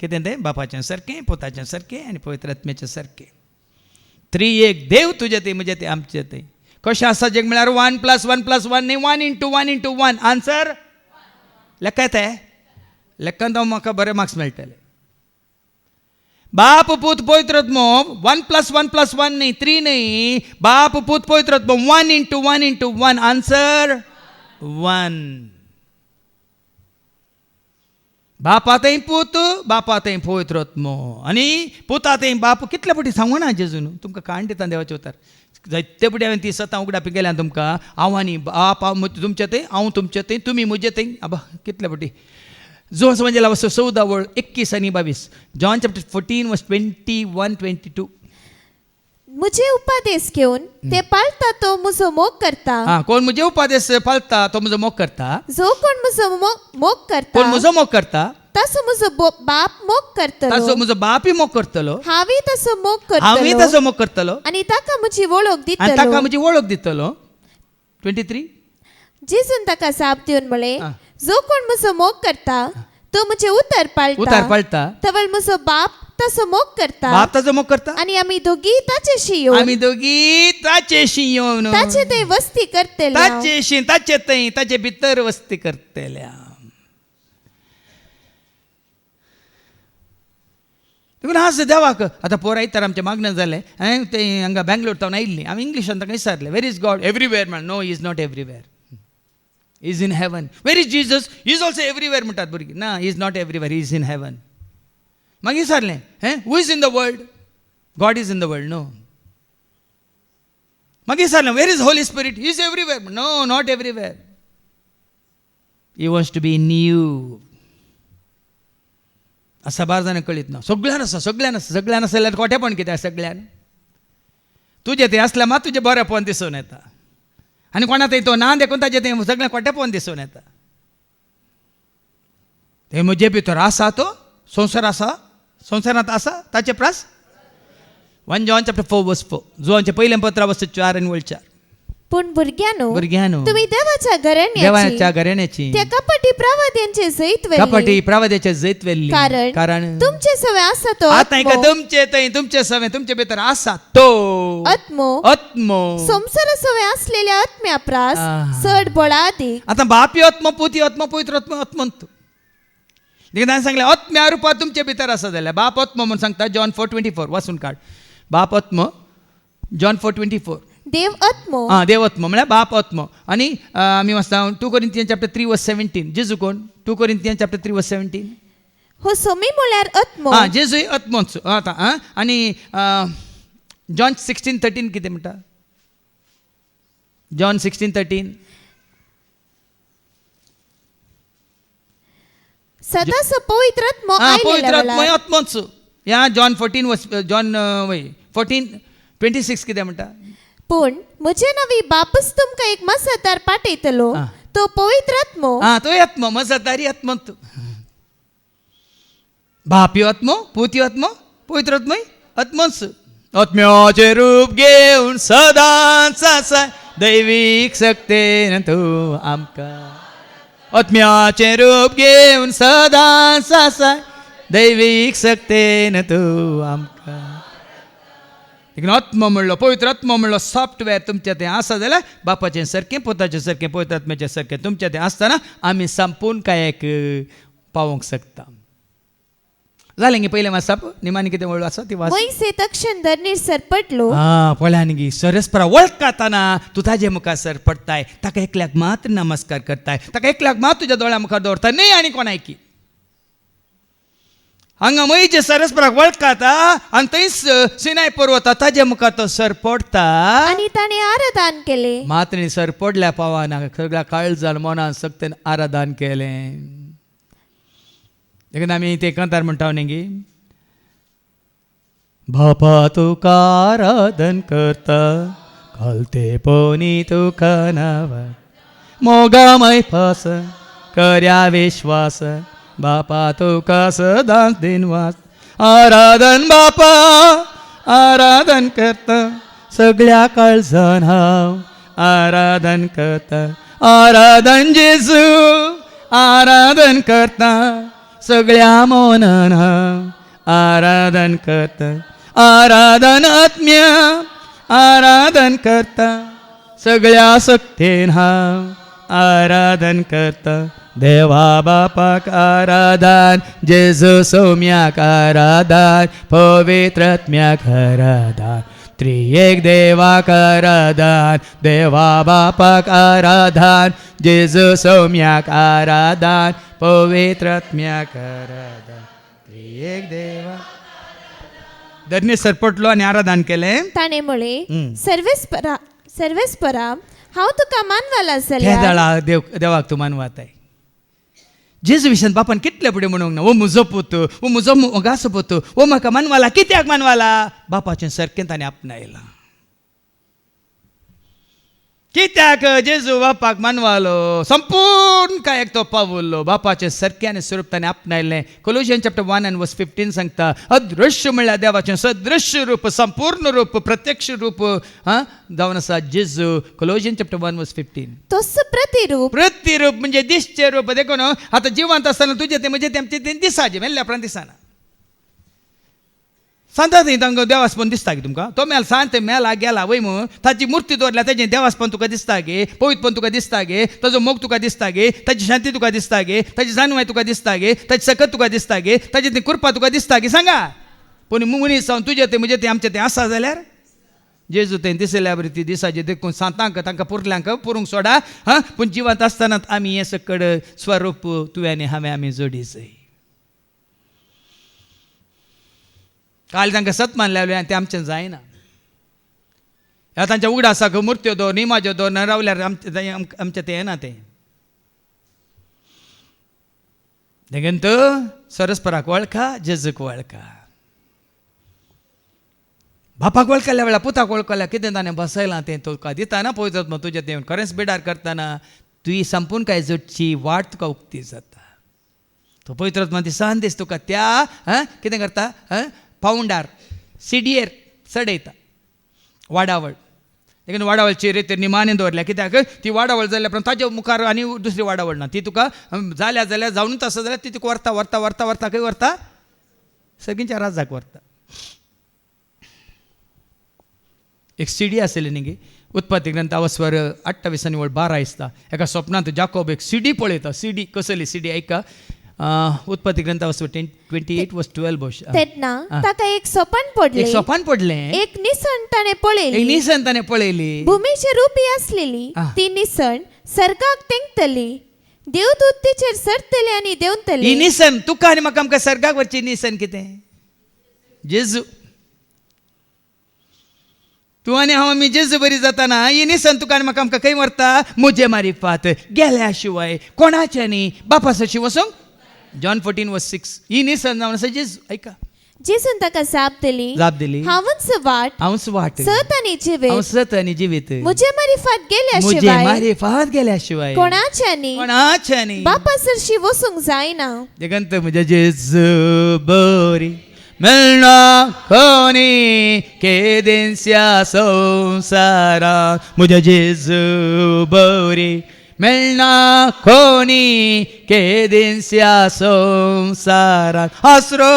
कितें तें बापाचें सारकें पुताचें सारकें आनी पवित्र आत्म्याचें सारकें. 3 एक देव तुजें तें म्हजें तें आमचें तें कशें आसा जग म्हळ्यार 1 + 1 + 1 न्ही 1 × 1 × 1 आन्सर लेक्क येता लेक्कांत म्हाका बरे मार्क्स मेळटले. बाप पूत पवित्र आत्मो 1 + 1 + 1 न्ही 3 न्ही बाप पूत पवित्र आत्मो 1 × 1 × 1 आन्सर 1. बापातय पूत बापातय पवित्र आत्मो आनी पुतातय बाप कितले फावटी सांगू ना जेजून तुमकां काण दिता देवाचे उतार जायते फावटी हांवें ती सतां उगडापी केल्या तुमकां हांव आनी बाप तुमचें थंय हांव तुमचें थंय तुमी म्हजें थंय आबा कितले फावटी जो म्हणजे लाव 14 21 आनी 22 जॉन चॅप्टर 14 verse 21-22 मुझे उपदेश घेवन ते पाळता तो म्हजो मोग करता. कोण मुझे उपदेश पाळता तो म्हजो मोग करता. जो कोण म्हजो मोग करता कोण म्हजो मोग करता तसो म्हजो बाप मोग करतलो ताचो म्हजो बापूय मोग करतलो, हांवी तसो मोग हांवूय करतलो ताचो मोग करतलो आनी ताका म्हजी वळख आनी ताका दितलो. म्हजी वळख दितलो. 23 जेजून ताका साप दिवन म्हळे, आ. जो कोण म्हजो मोग करता तो म्हजे उतर उतार पाळटा, तवळ म्हजो बाप तसो मोग करता बाप ताचो मोग करता, आनी आमी दोगी ताचेशी येवन आमी दोगी ताचेशी येवन ताचे थंय वस्ती करतले. ताचेशी ताचे थंय ताचे भितर वस्ती करतल्या. देखून आज देवाक आतां पोर आयतार आमचें मागणें जालें, हांवें ते हांगा बँगलोर तावन आयिल्लीं, हांवें इंग्लिशान ताका विचारलें, वेर इज गॉड? एवरीवेर म्हण. No, is not everywhere, is in heaven. Where is Jesus? Is also everywhere म्हणटात भुरगीं. ना, is not everywhere, is in heaven. मागीर विचारलें, who is in the world? God is in the world. No. मागीर विचारलें, where is Holy Spirit? Is everywhere. No, not everywhere. He wants to be in you. असा बार जाणां कळीत ना. सगळ्यान आसा, सगळ्यान आसा, सगळ्यान आसा जाल्यार खोटेपण कितें सगळ्यान? तुजें तें आसल्यार मात तुजें बरेंपण दिसून येता, आनी कोणा थंय तो ना देखून ताजें तें सगळें खोटेपण दिसून येता. ते म्हजे भितर आसा तो संवसार आसा, संवसारांत आसा ताचे प्रास. 1 John chapter 4 verse 4. जोआंचें पयलें पत्र वचत 4 आनी 4. पूण भुरग्यानो भुरग्यानो, तुम्ही देवाच्या देवाच्या घराण्याची त्या कपटी प्रवाद्यांचे जैत कपटी प्रवाद्याच्या जैत वेल्ली, कारण तुमचे सवय आसा तो आता एका तुमचे थंय तुमचे सवय तुमचे भितर आसा तो आत्मो आत्मो. संसार सवय असलेल्या आत्म्या प्रास चड बळादी. आता बापी आत्मा, पुती आत्मा, पवित्र आत्मा, आत्मंत. देखून सांगले आत्म्या रुपात तुमचे भितर आसा जाल्यार बाप आत्मा म्हणून सांगता. John 4:24 वाचून काढ. बाप आत्मा John 4:24. देव आत्मो, देव आत्मा म्हळ्यार बाप आत्मा. आनी आमी वाचता 2 Corinthians chapter 3 verse 17. जेजू कोण? 2 Corinthians chapter 3 verse 17. हो सोमी म्हळ्यार आत्मो. जेजूय आत्मोच. आता आनी John 16:13 कितें म्हणटा? John 16:13. सदांच पवित्र आत्मो पवित्र आत्मा आयलेला. आत्मोच. ह्या John 14:26 कितें म्हणटा? पूण म्हजे नवी बापूच तुमकां एक मसातार पाठयतलो, तो पवित्र आत्मो. तो आत्मा मजदारी आत्मंत. बापयो आत्मो, पुत्यो आत्मो, पवित्र आत्मय आत्मोच. आत्म्याचे रूप घेवन सदांच आसा दैवीक शक्तीन तूं आमकां. आत्म्याचे रूप घेवन सदांच आसा दैवीक शक्तीन तूं आमकां. देखून आत्मा म्हणलो, पवित्र आत्मा म्हणलो सॉफ्टवेअर तुमच्या तें आसा जाल्यार बापाचें सारकें, पोताचें सारकें, पवित्र आत्म्याचें सारकें तुमच्या तें आसतना आमी संपूर्ण कायाक पावोंक शकता. जालें गे पयलें वाचप. निमाणी कितें वळू आसा ती वाच. मोइसे तक्षण धरणीर सरपटलो. पळयान गी सरस्परा वळखताना तूं ताजे मुखार सर पडताय, ताका एकल्याक मात्र नमस्कार करताय, ताका एकल्याक मात तुज्या दोळ्या मुखार दवरताय, न्ही आनी कोणायकी. हांगा मयीचे सरस्पराक वळखता आनी थंय सिनाय पर्वता ताजे मुखार तो सर पडता आनी ताणें आराधन केले. मात्र सर पडल्या पावाना सगळ्या काळजान मनान सक्तीन आराधन केलें. देखून आमी ते कांतार म्हणटा न्ही, बापा तुका आराधन करता, घालते पोनी तुका नांव, मोगामय पास कर्या विश्वास, बापा तुका सदांच दिनवास. आराधन बापा आराधन करता, सगळ्या काळजान हांव आराधन करता. आराधन जेजू आराधन करता, सगळ्या मनान हांव आराधन करता. आराधन आत्म्या आराधन करता, सगळ्या शक्तीन हांव आराधन करता. देवा बापाक आराधन, जेजू सौम्याक आराधन, पवित्र आत्म्याक आराधन, त्रिएक देवाक आराधन. देवा बापाक आराधन, जेजू सौम्याक आराधन, पवित्र आत्म्याक आराधन, त्रिएक देवा. धर्नी सरपटलो आनी आराधन केलें. ताणें म्हळें, सर्वेस्परा हांव तुका मानवाला त्या जाल्यार दाळा देवाक तूं मानवाताय. जेजू विशयान बापान कितले फुडें म्हणूंक ना, वो म्हजो पूत, वो म्हजो मोगाचो पूत, वो म्हाका मानवाला. कित्याक मानवाला? बापाचें सारकें ताणें आपणायलां. कित्याक जेजू बापाक मानवालो संपूर्ण काय तो पावलो बापाचे सरक्याने स्वरूप ताणें आपणायलें. कोलोशियन चॅप्टर 1:15 सांगता अदृश्य म्हणल्यार देवाचें सदृश्य रूप संपूर्ण रूप प्रत्यक्ष रूप जावन आसा जेजू. कोलोशियन चॅप्टर 1:15 तोच प्रतिरूप म्हणजे दिसचे रूप. देखो न्हू आतां जिवंत आसतना तुजें तें म्हणजे तें दिसाचें मेल्ल्या उपरांत दिसना. सांगता थंय तांकां देवास्पण दिसता गे तुमकां. तो मेल सांत मेला गेला वय म्हणून ताची मुर्ती दवरल्या तेजें देवास्पण तुका दिसता गे, पवित्रपण तुका दिसता गे, ताजो मोग तुका दिसता गे, ताची शांती तुका दिसता गे, ताची जाणवाय तुका दिसता गे, ताची सकत तुका दिसता गे, ताची ती कृपा तुका दिसता गे. सांगा पूण मनीस जावन तुजें तें म्हणजे तें आमचें तें आसा जाल्यार जेजू तें दिसल्या बरी ती दिसाचें देखून सांतांक तांकां पुरल्यांक पुरूंक सोडा. पूण जिवंत आसतनाच आमी हें सकड स्वरूप तुवें आनी हांवें आमी जोडीचंय. काल तांकां सत मानलें आनी तें आमचें जायना. ह्या तांच्या उगडासाक मुर्त्यो दवर निमाज्यो दवर न रावल्यार आमचें तें येना तें. देखून सरस्पराक वळखा, जेजूक वळखा. बापाक वळखल्या वेळार पुताक वळखल्या कितें ताणें बसयलां तें तुका दिताना पळयत तुजें तें खरेंच बिडार करतना तुजी संपूर्ण काय जोडची वाट तुका उक्ती जाता. तो पवित्र दिसान दीस तुका त्या कितें करता पावंडार सिडयेर चडयता वाडावळ. देखून वाडावळची तर निमाणे दवरल्या कित्याक ती वाडावळ जाल्या उपरांत ताज्या मुखार आनी दुसरी वाडावळ ना. ती तुका जाल्या जाल्यार जावनूच आसा जाल्यार ती तुका व्हरता व्हरता व्हरता व्हरता खंय व्हरता सगळींच्या राजाक व्हरता. एक सीडी आसली न्ही गे उत्पत्ती ग्रंथ अवस्वर 28 निवळ 12 दिसता. एका स्वप्नांत जाकोब एक सीडी पळयता. सीडी कसली सीडी ऐका उत्पत्ती ग्रंथ अवस्वर 28:12 तेन्ना ताका एक सोपान पडलें. एक निसण ताणें पळयली. भुमीचे रुपी आसलेली ती निसण सर्गाक तेंगतली. देवदूत तिचेर सरतले आनी देंवतले. ही निसण तुका आनी म्हाका आमकां सर्गाक व्हरची निसण कितें जेजू. तूं आनी हांव आमी जेजू बरी जाताना ही निसण तुका आनी म्हाका आमकां खंय व्हरता म्हजे मारिफात गेल्या शिवाय कोणाचे न्ही बापासाची वचूंक. जॉन 14:6 ही निसण जावन आसा जेजू. ऐका जेजून ताका जाप दिली हांवूच वाट सत आनी जिवीत म्हजे मारिफात गेल्या शिवाय कोणाच्या बापा सरशी वचूंक जायना. देखंत म्हज्या जेजू बरी मेळना कोणी केदेन्स्या संवसारांत. म्हज्या जेजू बरी मेळना कोणी केदेन्स्या संवसारांत. आसरो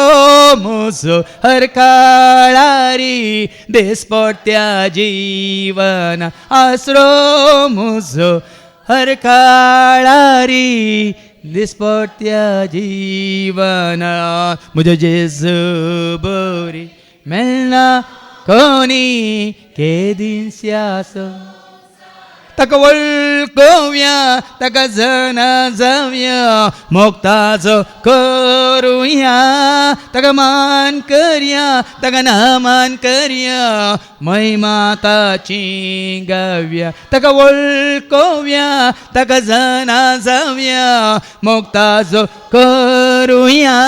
म्हजो हर काळारी दिसपट्ट्या जिवनांत. आसरो म्हजो हर काळारी दिसपट्ट्या जिवनांत. म्हज्या जेजू बरी मेळना कोणी केदेन्स्या ताका वळखुया ताका जाणा जावया मोगताचो करुया ताका मान करया ताका नामान करया महिमा ताची गावया. ताका वळखुया ताका जाणा जावया मोगताचो करुया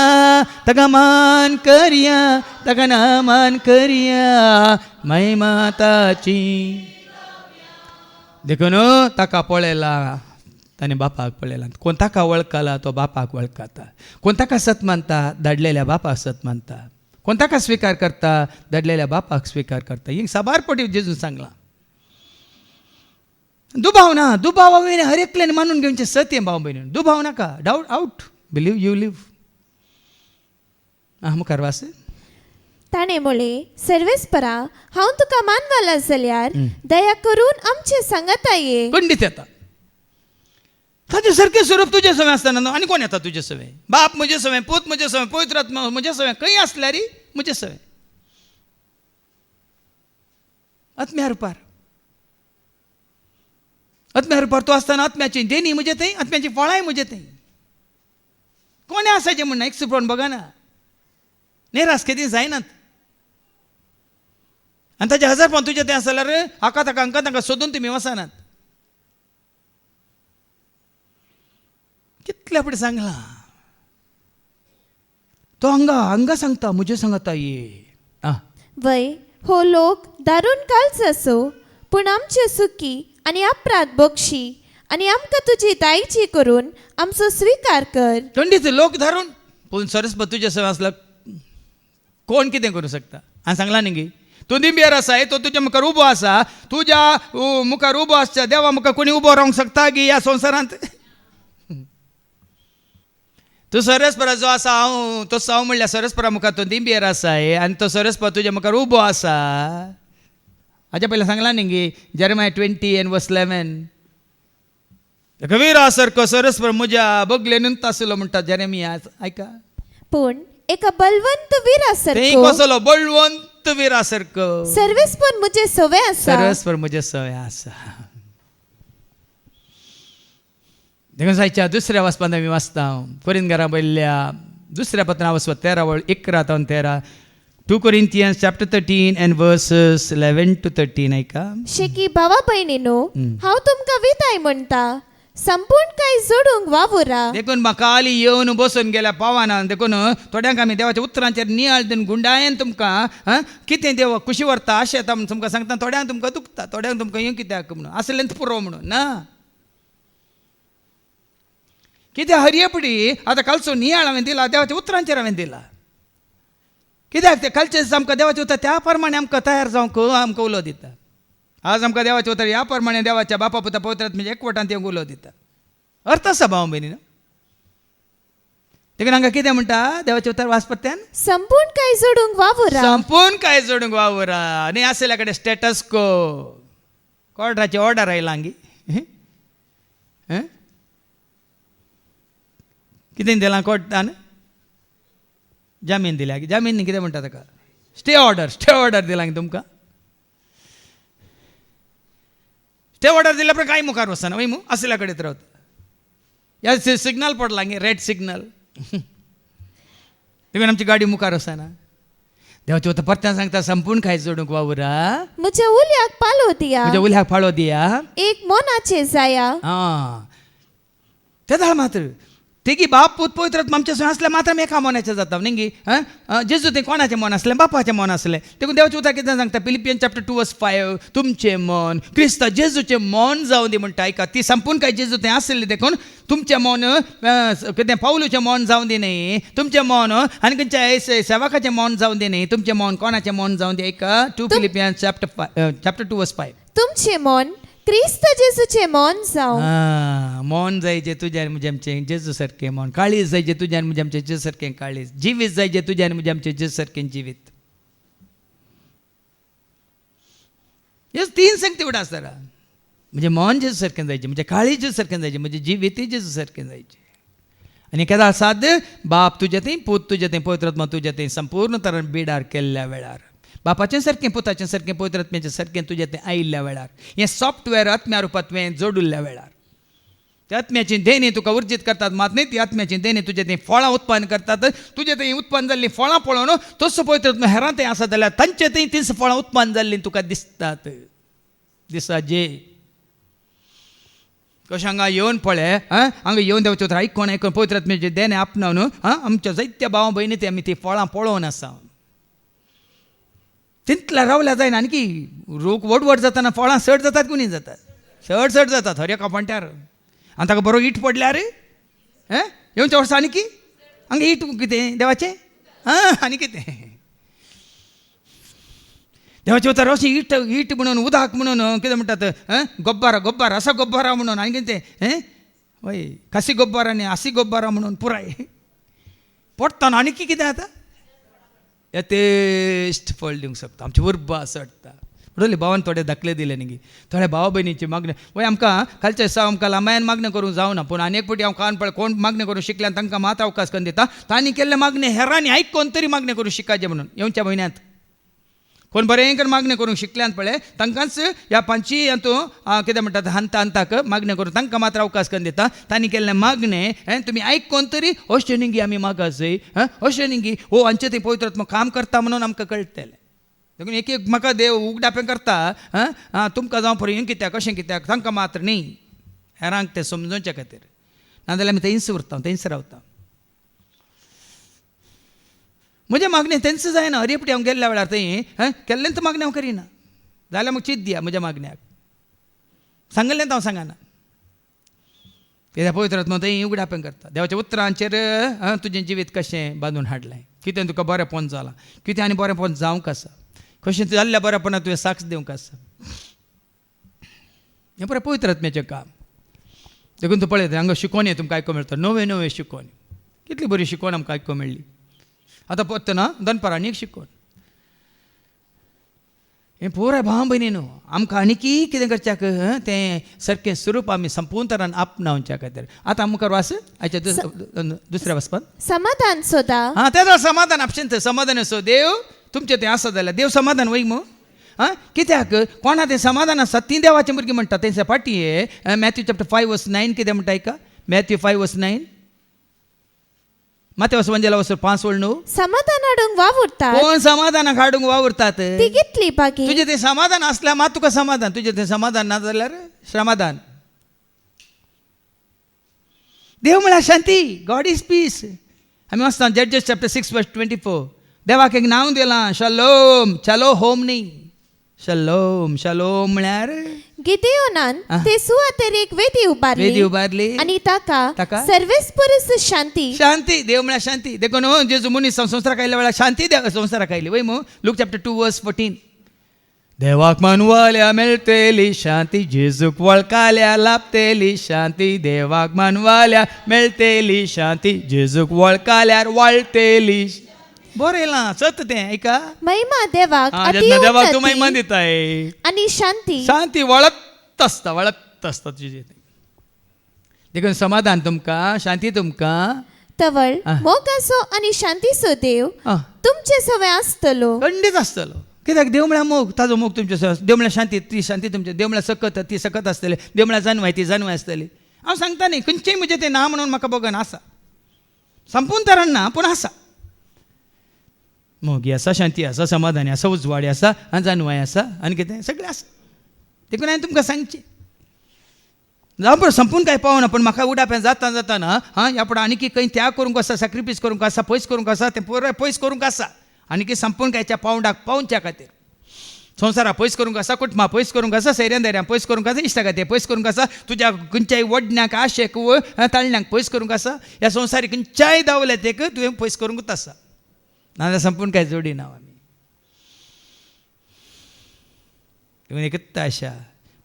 ताका मान करया ताका नामान करया महिमा ताची. देखून ताका पळयला ताणें बापाक पळयला. कोण ताका वळखला तो बापाक वळखता. कोण ताका सत मानता धाडलेल्या बापाक सत मानता. कोण ताका स्विकार करता धाडलेल्या बापाक स्विकार करता. ही साबारपटी जेजून सांगलां. दुबाव ना. दुबाव हांवें हर एकल्यान मानून घेवचें सत्य भाव भयणीन. दुबाव नाका. Doubt out believe you live. मुखार वास. ताणें म्हळें सर्वेस्परा हांव तुका मानवाला जाल्यार दया करून आमचे सांगाता ये. खंडीत येता. ताचे सारकें स्वरूप तुजे सवय आसतना आनी कोण येता तुजे सवय. बाप म्हजे सवय पूत म्हजे सवय पवित्र आत्मा म्हजे सवय खंय आसल्यार म्हजे सवय आत्म्या रुपार. आत्म्या रुपार तूं आसतना आत्म्याची देणी म्हजे थंय आत्म्याची फळांय म्हजे थंय. कोणे आसाचें म्हणना एक सुपण बघाना नेरास केदी जायनात. आनी ताचे 1000 पावंड तुजें तें आसल्यार हाका ताका हांकां तांकां सोदून तुमी वचनात. कितले फावटी सांगलां तो हांगा सांगता म्हजे सांगता ये. वय हो लोक दारून कालच असो पूण आमचे सुखी आणि अपराध बक्षी आणि आमकां तुजी दायची करून आमचो स्वीकार कर. थंडीच लोक धरून पूण सरस्वत तुजे सवय असला कोण कितें करूं शकता. हांवें सांगला न्ही तूं दिंबेर आसाय तो तुज्या मुखार उबो आसा. तुज्या मुखार उबो आसच्या देवा मुखार कोणी उबो रावंक शकता की ह्या संवसारांत. तूं सरस्परा जो आसा हांव म्हणल्यार सरस्परा मुखार तो दिंबेर आसाय आनी तो सरस्पर तुज्या मुखार उबो आसा. हाच्या पयलीं सांगला न्ही जेरेमाया 20:11 वीरा सारको सरस्पर म्हज्या बगलेनूच आसलो म्हणटा जेरेमिया. आयका पूण एका बलवंत वीरा तें सारको कसलो बळवंत वीरा सारको सर्वेस्पर म्हजे सवय आसा. सरस्पर म्हजे सवय आसा. देखून जायच्या दुसऱ्या वाचपांत आमी वाचता कोरिंथकारां बरयल्ल्या दुसऱ्या पत्रां वचप 13 2 Corinthians chapter 13 and verses 11 to 13. ऐका शेकी भावा भयणीनो हांव तुमकां विदाय म्हणटा. संपूर्ण काय जोडूंक वावुरा. देखून म्हाका हाली येवन बसून गेल्या पावाना देखून थोड्यांक आमी देवाच्या उतरांचेर नियाळ दिवन गुंडायेन तुमकां कितें देव कुशी व्हरता अशें येता म्हणून तुमकां सांगता. थोड्यांक तुमकां दुखता थोड्यांक तुमकां हें कित्याक म्हणून असलेंच पुरो म्हणून ना कित्याक हरयेपडी आतां कालचो नियाळ हांवें दिला देवाच्या उतरांचेर हांवें दिला. कित्याक ते कालचे आमकां देवाचें उतर त्या प्रमाणे आमकां तयार जावंक आमकां उलो दिता. आज आमकां देवाचें उतर ह्या प्रमाणे देवाच्या बापा पुता पवित्र आत्म्याचे एकवटान ते उलो दिता. अर्थ आसा भाव भयणीनो. देखून हांगा कितें म्हणटा देवाचें उतर वाचपत्यान संपूर्ण काय जोडूंक वावुरा. संपूर्ण काय जोडूंक वावुरा. आनी आसल्या कडेन स्टेटस को कोर्टाची ऑर्डर आयला हांगी कितें दिलां कोर्टान जामीन दिल्या. जामीन न्ही कितें म्हणटा ताका स्टे ऑर्डर दिला तुमकां. स्टे ऑर्डर दिल्या उपरांत कांय मुखार वचना वय असल्या कडेन रावता. ह्या सिग्नल पडला गे रेड सिग्नल देखून आमची गाडी मुखार वचना. देवाचें उतर परत्यान सांगता संपूर्ण काय जोडूंक वावुरा. म्हज्या उल्याक पालो दिया. म्हज्या उल्याक फाळो दिया. एक मोनाचे जाया. ते धाळ मात्र तेगी बाप पूत पवित्र आत्मा आमचे सोय असले मात्र एका मोनाचें जाता न्ही. जेजू तें कोणाचें मन आसलें बापाचें मन आसलें. देखून देवाचें उतर कितें सांगता फिलिपियन चॅप्टर 2:5 तुमचें मन क्रिस्त जेजूचें मन जावं दी म्हणटा. आयका ती संपूर्ण काय जेजू तें आसलें देखून तुमचें मन कितें पावलूचें मन जावं दी न्ही. तुमचें मन आनी खंयच्या सेवकाचें मन जावं दी न्ही. तुमचें मन कोणाचें मन जावं दी. आयका 2 फिलिपियन चॅप्टर 2:5 तुमचें मन क्रिस्त जेजूचें मन जावं. मन जाय जे तुज्या आनी म्हजें आमचें जेजू सारकें मन. काळीज जाय जे तुज्या आनी म्हजें आमचें जेजू सारकें काळीज. जिवीत जाय जे तुज्या आनी म्हजें आमचें जेजू सारकें जिवीत. ह्यो 3 संगती उडा आसता. म्हणजे मन जेजू सारकें जायचें म्हणजे काळीज जेजू सारकें जायचें म्हणजे जिवीतय जेजू सारकें जायचें. आनी केदां साद बाप तुजें थंय पूत तुजें थंय पवित्र आत्मा तुजें थंय संपूर्ण तरेन बिडार केल्ल्या वेळार बापाचें सारकें पुताचें सारकें पवित्र आत्म्याचें सारकें तुजें तें आयिल्ल्या वेळार हें सॉफ्टवॅर आत्म्या रुपांत तुवें जोडिल्ल्या वेळार त्या आत्म्याची देणी तुका उर्जीत करतात. मात न्ही ती आत्म्याची देणी तुजें थंय फळां उत्पन्न करतात. तुजें थंय उत्पन्न जाल्लीं फळां पळोवन तसो पवित्र आत्मा हेरां थंय आसा जाल्यार तांचे थंय तीच फळां उत्पन्न जाल्लीं तुका दिसतात. दिसा जे कशें हांगा येवन पळय हांगा येवन देवचें उतर आयकून पवित्र आत्म्याचे देणे आपणावन आमच्या जायत्या भावा भयणी ते आमी ती फळां पळोवन आसा. तितल्या रावल्या जायना आनी रोग व्हड जाताना फळां सड जातात कुणी जातात सड जातात हर एका पंट्यार. आनी ताका बरो ईट पडल्यार येवच्या वर्सा आनी हांगा ईट कितें देवाचें आनी कितें देवाचें उतर अशें ईट म्हणून उदक म्हणून कितें म्हणटात गोब्बारा असा गोब्बारा म्हणून आनी कितें वय कासी गोब्बार आनी आसी गोब्बारा म्हणून पुराय पडटा आनी कितें जाता येतेश्ट फळ दिवंक शकता. आमची उर्बा सडटा. म्हणले भावान थोडे दाखले दिले न्ही थोड्या भावा भयणीची मागणी वय आमकां कालच्या दिसा आमकां लांबायन मागणी करूंक जावना. पूण आनी एक फावटी हांव कान पळय कोण मागणी करूंक शिकल्यान तांकां मात अवकाश करून दिता. तांणी केल्ले मागणी हेरांनी आयकून तरी मागणी करूंक शिकायचें म्हणून येवच्या म्हयन्यांत कोण बरें करून मागणी करूंक शिकल्यान पळय तांकांच ह्या 5 हातूं कितें म्हणटात हांताक मागणी करून तांकां मात्र अवकाश करून दिता. तांणी केल्ले मागणे तुमी आयकून तरी अशें न्ही आमी मागास अशें न्ही हो हांचे थंय पवित्र आत्मा काम करता म्हणून आमकां कळटलें. देखून एक म्हाका देव उगडापें करता तुमकां जावं पळय हें कित्याक अशें कित्याक तांकां मात्र न्ही हेरांक तें समजोवचे खातीर. नाजाल्यार आमी थंयच उरता थंयच रावता. म्हजे मागणी तेंच जायना. हरयेपटी हांव गेल्ल्या वेळार थंय केल्लेंच मागणी हांव करिना जाल्यार म्हाका चीत दिया म्हज्या मागण्याक. सांगलें हांव सांगाना कित्याक पवित्र आत्मा थंय उगडापें करता देवाच्या उतरांचेर तुजें जिवीत कशें बांदून हाडलें कितें तुका बरेंपण जालां कितें आनी बरेंपण जावंक आसा कशें जाल्ल्या बरेंपणाक तुवें साक्ष दिवंक आसा हें पुराय पवित्र आत्म्याचें काम देखून तूं पळयता हांगा शिकोवणी तुमकां आयकूंक मेळटा नवे नवे शिकोवणी कितली बरी शिकोवण आमकां आयकूंक मेळ्ळी आतां पत्तना दनपारां एक शिकोवन हें पुराय भाव भयणीनो आमकां आनीकी कितें करच्याक तें सारकें स्वरूप आमी संपूर्ण तरान आपणावच्या खातीर आतां मुखार वास आयच्या दुसऱ्या वचपान समाधान सोदा हां तें समाधान आपशें समाधान असो देव तुमचें तें आसा जाल्यार देव समाधान वैम कित्याक कोणा तें समाधान आसा तीं देवाचें भुरगीं म्हणटा तेंच्या फाटी हे मॅथ्यू चॅप्टर 5:9 कितें म्हणटा आयका मॅथ्यू 5:9 मातेवास वंजेला वचून 5:9 समाधान हाडूंक वावुरतात कोण समाधानाक हाडूंक वावुरतात ती कितली बागी तुजें तें समाधान आसल्यार मात तुका समाधान तुजें तें समाधान ना जाल्यार श्रमाधान देव म्हळ्यार शांती गॉड इज पीस आमी वाचता जड्जस चॅप्टर 6:24 देवाक एक नांव दिलां शलोम चलो होम न्ही शलोम शलोम म्हळ्यार गिदेओनान ते सुवातेर एक वेदी उबारली आनी ताका सर्वेस्परस शांती शांती देव म्हळ्यार शांती देखून जेजू मनीस संवसाराक आयल्या वेळार शांती संवसाराक आयली वय लूक चॅप्टर 2:14 देवाक मानवाल्या मेळटली शांती जेजूक वळखाल्या लाभतेली शांती देवाक मानवाल्या मेळटली शांती जेजूक वळखाल्यार वाळटली बरें येलां सत तें ऐका महिमा देवाक देवाक तूं महिमा दिताय आनी शांती शांती वळत आसता तुजें देखून समाधान तुमकां शांती तुमकां तवळ मोग आसो आनी शांतीचो देव तुमचे सवय आसतलो खंडीत आसतलो कित्याक देव म्हळ्यार मोग ताजो मोग तुमचे देव म्हळ्यार शांती ती शांती तुमचे देव म्हळ्यार सकत ती सकत आसतली देव म्हळ्यार जानवाय ती जानवाय आसतली हांव सांगता न्ही खंयचेय म्हणजे तें ना म्हणून म्हाका बगन आसा संपूर्ण तरान ना पूण आसा मोगी आसा शांती आसा समाधानी आसा उजवाडी आसा आनी जानवाय आसा आनी कितें सगळें आसा देखून हांवें तुमकां सांगचें जावं पळय संपूर्ण कांय पावना पूण म्हाका उडापें जाता ना ह्या फुडें आनीक खंय त्याग करूंक आसा सॅक्रिफायस करूंक आसा पयस करूंक आसा तें पुराय पयस करूंक आसा आनीक संपूर्ण कांयच्या पावंडाक पावच्या खातीर संवसारा पयस करूंक आसा कुटुंबा पयस करूंक आसा सैऱ्यां धैर्यां पयस करूंक आसा इश्टा खातीर पयस करूंक आसा तुज्या खंयच्याय वडण्याक आशेक ताळण्यांक पयस करूंक आसा ह्या संवसारी खंयच्याय दावल्यातेक तुवें पयस करूंकच आसा नाजाल्यार संपूर्ण कांय जोडिना आमी तुवें एकच आशा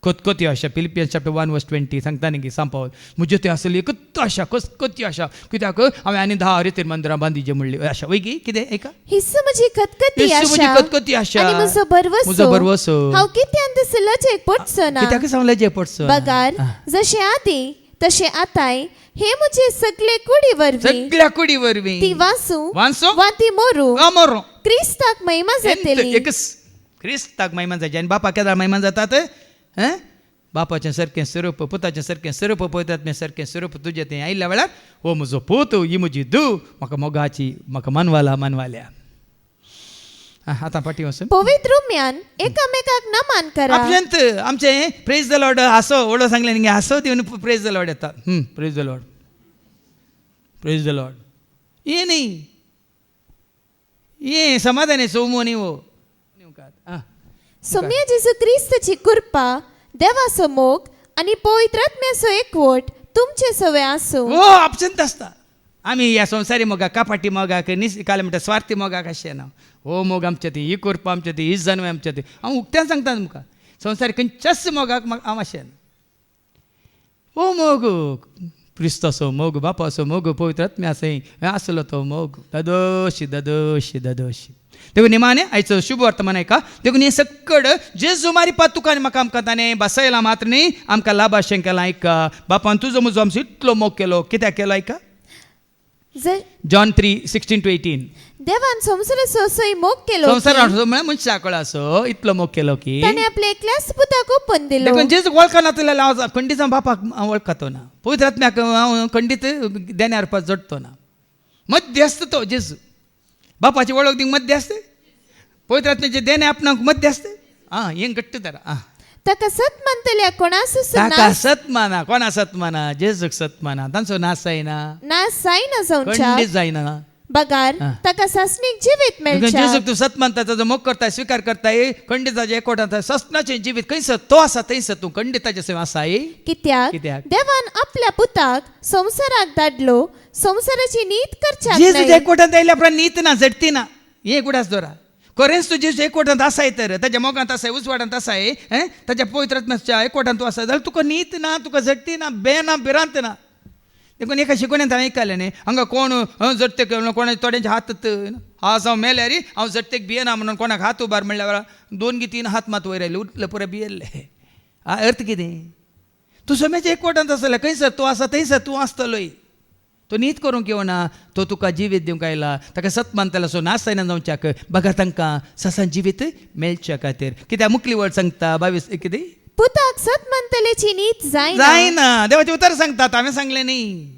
कोतकोती आशा फिलिपियन्स चॅप्टर 1:20 सांगता न्ही की सांपावत म्हजे तें आसली एकच आशा कोतकोती आशा कित्याक हांवें आनी 10 रितीर मंदिरां बांदिचें म्हणली आशा वैगी कितें एका हिस्स म्हजी खतखती आशा खतखती आशा आनी म्हजो बरवसो हांव कित्यान तसो लजेक पडचो ना कित्याक सांगलें लजेक पडचो बगार जशें आदी तशें आताय हे म्हजे सगळे कुडी वरवीं ती वासू वा ती मोरू क्रिस्ताक महिमा जातली एकच क्रिस्ताक महिमा जायची आनी बापा केदार महिमा जातात बापाचें सारकें स्वरूप पुताचें सारकें स्वरूप पवित्रात्म्या सारकें स्वरूप तुजें तें आयिल्ल्या वेळार हो म्हजो पूत ही म्हजी धूव म्हाका मोगाची म्हाका मानवाल्या आतां फाटी वचून पवित्र रुम्यान एकामेकाक नमन करा आमचें प्रेज द लॉर्ड हांसो व्हडलो सांगलें न्ही हांसो दिवन प्रेज द लॉर्ड येता praise the Lord praise the Lord ये न्ही ये समाधान सोमो न्ही वो सोम्या जेजू क्रिस्ताची कृपा देवाचो मोग आनी पवित्रात्म्याचो एकवट तुमचे सवय आसो हो आपशंत आसता आमी ह्या संवसारी मोगाक कापाटी मोगाक काले म्हणटा स्वार्थी मोगाक अशें ना हो मोग आमचें ती ही करपा आमचें ती ही जानवाय आमचें ती हांव उक्त्यान सांगता तुमकां संवसारी खंयच्याच मोगाक हांव अशें ना हो मोग क्रिस्ताचो मोग बापाचो मोग पवित्रात्म्याचो हें आसलो तो मोग ददोशी देखून निमाणे आयचो शुभ वर्तमान ऐका देखून हें सकड जेजू मारी पात तुका आनी म्हाका आमकां ताणें बसयलां मात्र न्ही आमकां लाभाशें केलां ऐका बापान तुजो म्हजो आमचो इतलो मोग केलो कित्याक केलो ऐका जॉन 3:16-18 देवान संवसाराचो असोय मोग केलो संवसाराचो म्हळ्यार मनशा कळ असो इतलो मोग केलो की ताणें आपल्या एकल्याच पुताक ओपन दिलो देखून जेजू वळखना जाल्यार हांव खंडीत बापाक हांव वळखतो ना पवित्र आत्म्याक हांव खंडीत देण्यार पास जोडतो ना मध्य आसता तो जेजू बापाची वळख दिवंक मध्य आसता पवित्र आत्म्याचे देणे आपणाक मध्य आसता हें घट्ट धरा ताका सत मानतल्या ताका सत माना कोणा सत माना जेजूक सत माना तांचो नाश जायना जावंचा खंडीत जायना बगार ताका ससनीक जिवीत मेळचे जेजूक तू सत मानता ताजो मोग करताय स्वीकार करताय खंडिताचे एकवटांत ससनाचें जिवीत खंयसर तो आसा थंयसर तू खंडिताचे सेवा आसाय कित्याक देवान आपल्या पुताक संसाराक धाडलो संसाराची नीत करच्याक जेजू एकवटांत आयल्या उपरांत नीत ना झडती ना हे गुडास दोरा खरेंच तू जेजू एकवटांत आसाय तर ताच्या मोगांत आसाय उजवाडांत आसाय ताच्या पवित्र आत्म्याच्या एकवटांत तू आसाय जाल्यार तुका नीत ना तुका झडती ना बेना बिरांत ना देखून एका शिकवण्यात हांवें ऐकलें न्ही हांगा कोण जडतेक कोणाचे थोड्यांचे हात हांव जावं मेल्यार हांव जडतेक भियेना म्हणून कोणाक हात उबार म्हणल्यार 2 की 3 हात मात वयर आयले उठले पुरे भियेल्ले अर्थ कितें तूं सोम्याच्या एकवटांत आसले खंयसर तूं आसा थंयसर तूं आसतलोय तो नीत करूंक येवना तो तुका जिवीत दिवंक आयला ताका सत मानतलो सो नास जायना जावच्याक बघा तांकां ससान जिवीत मेळच्या खातीर कित्याक मुखली वर्ड सांगता 22 कितें पुताक सत मानतल्याची नीत जायना देवाचें उतर सांगतात हांवें सांगलें न्ही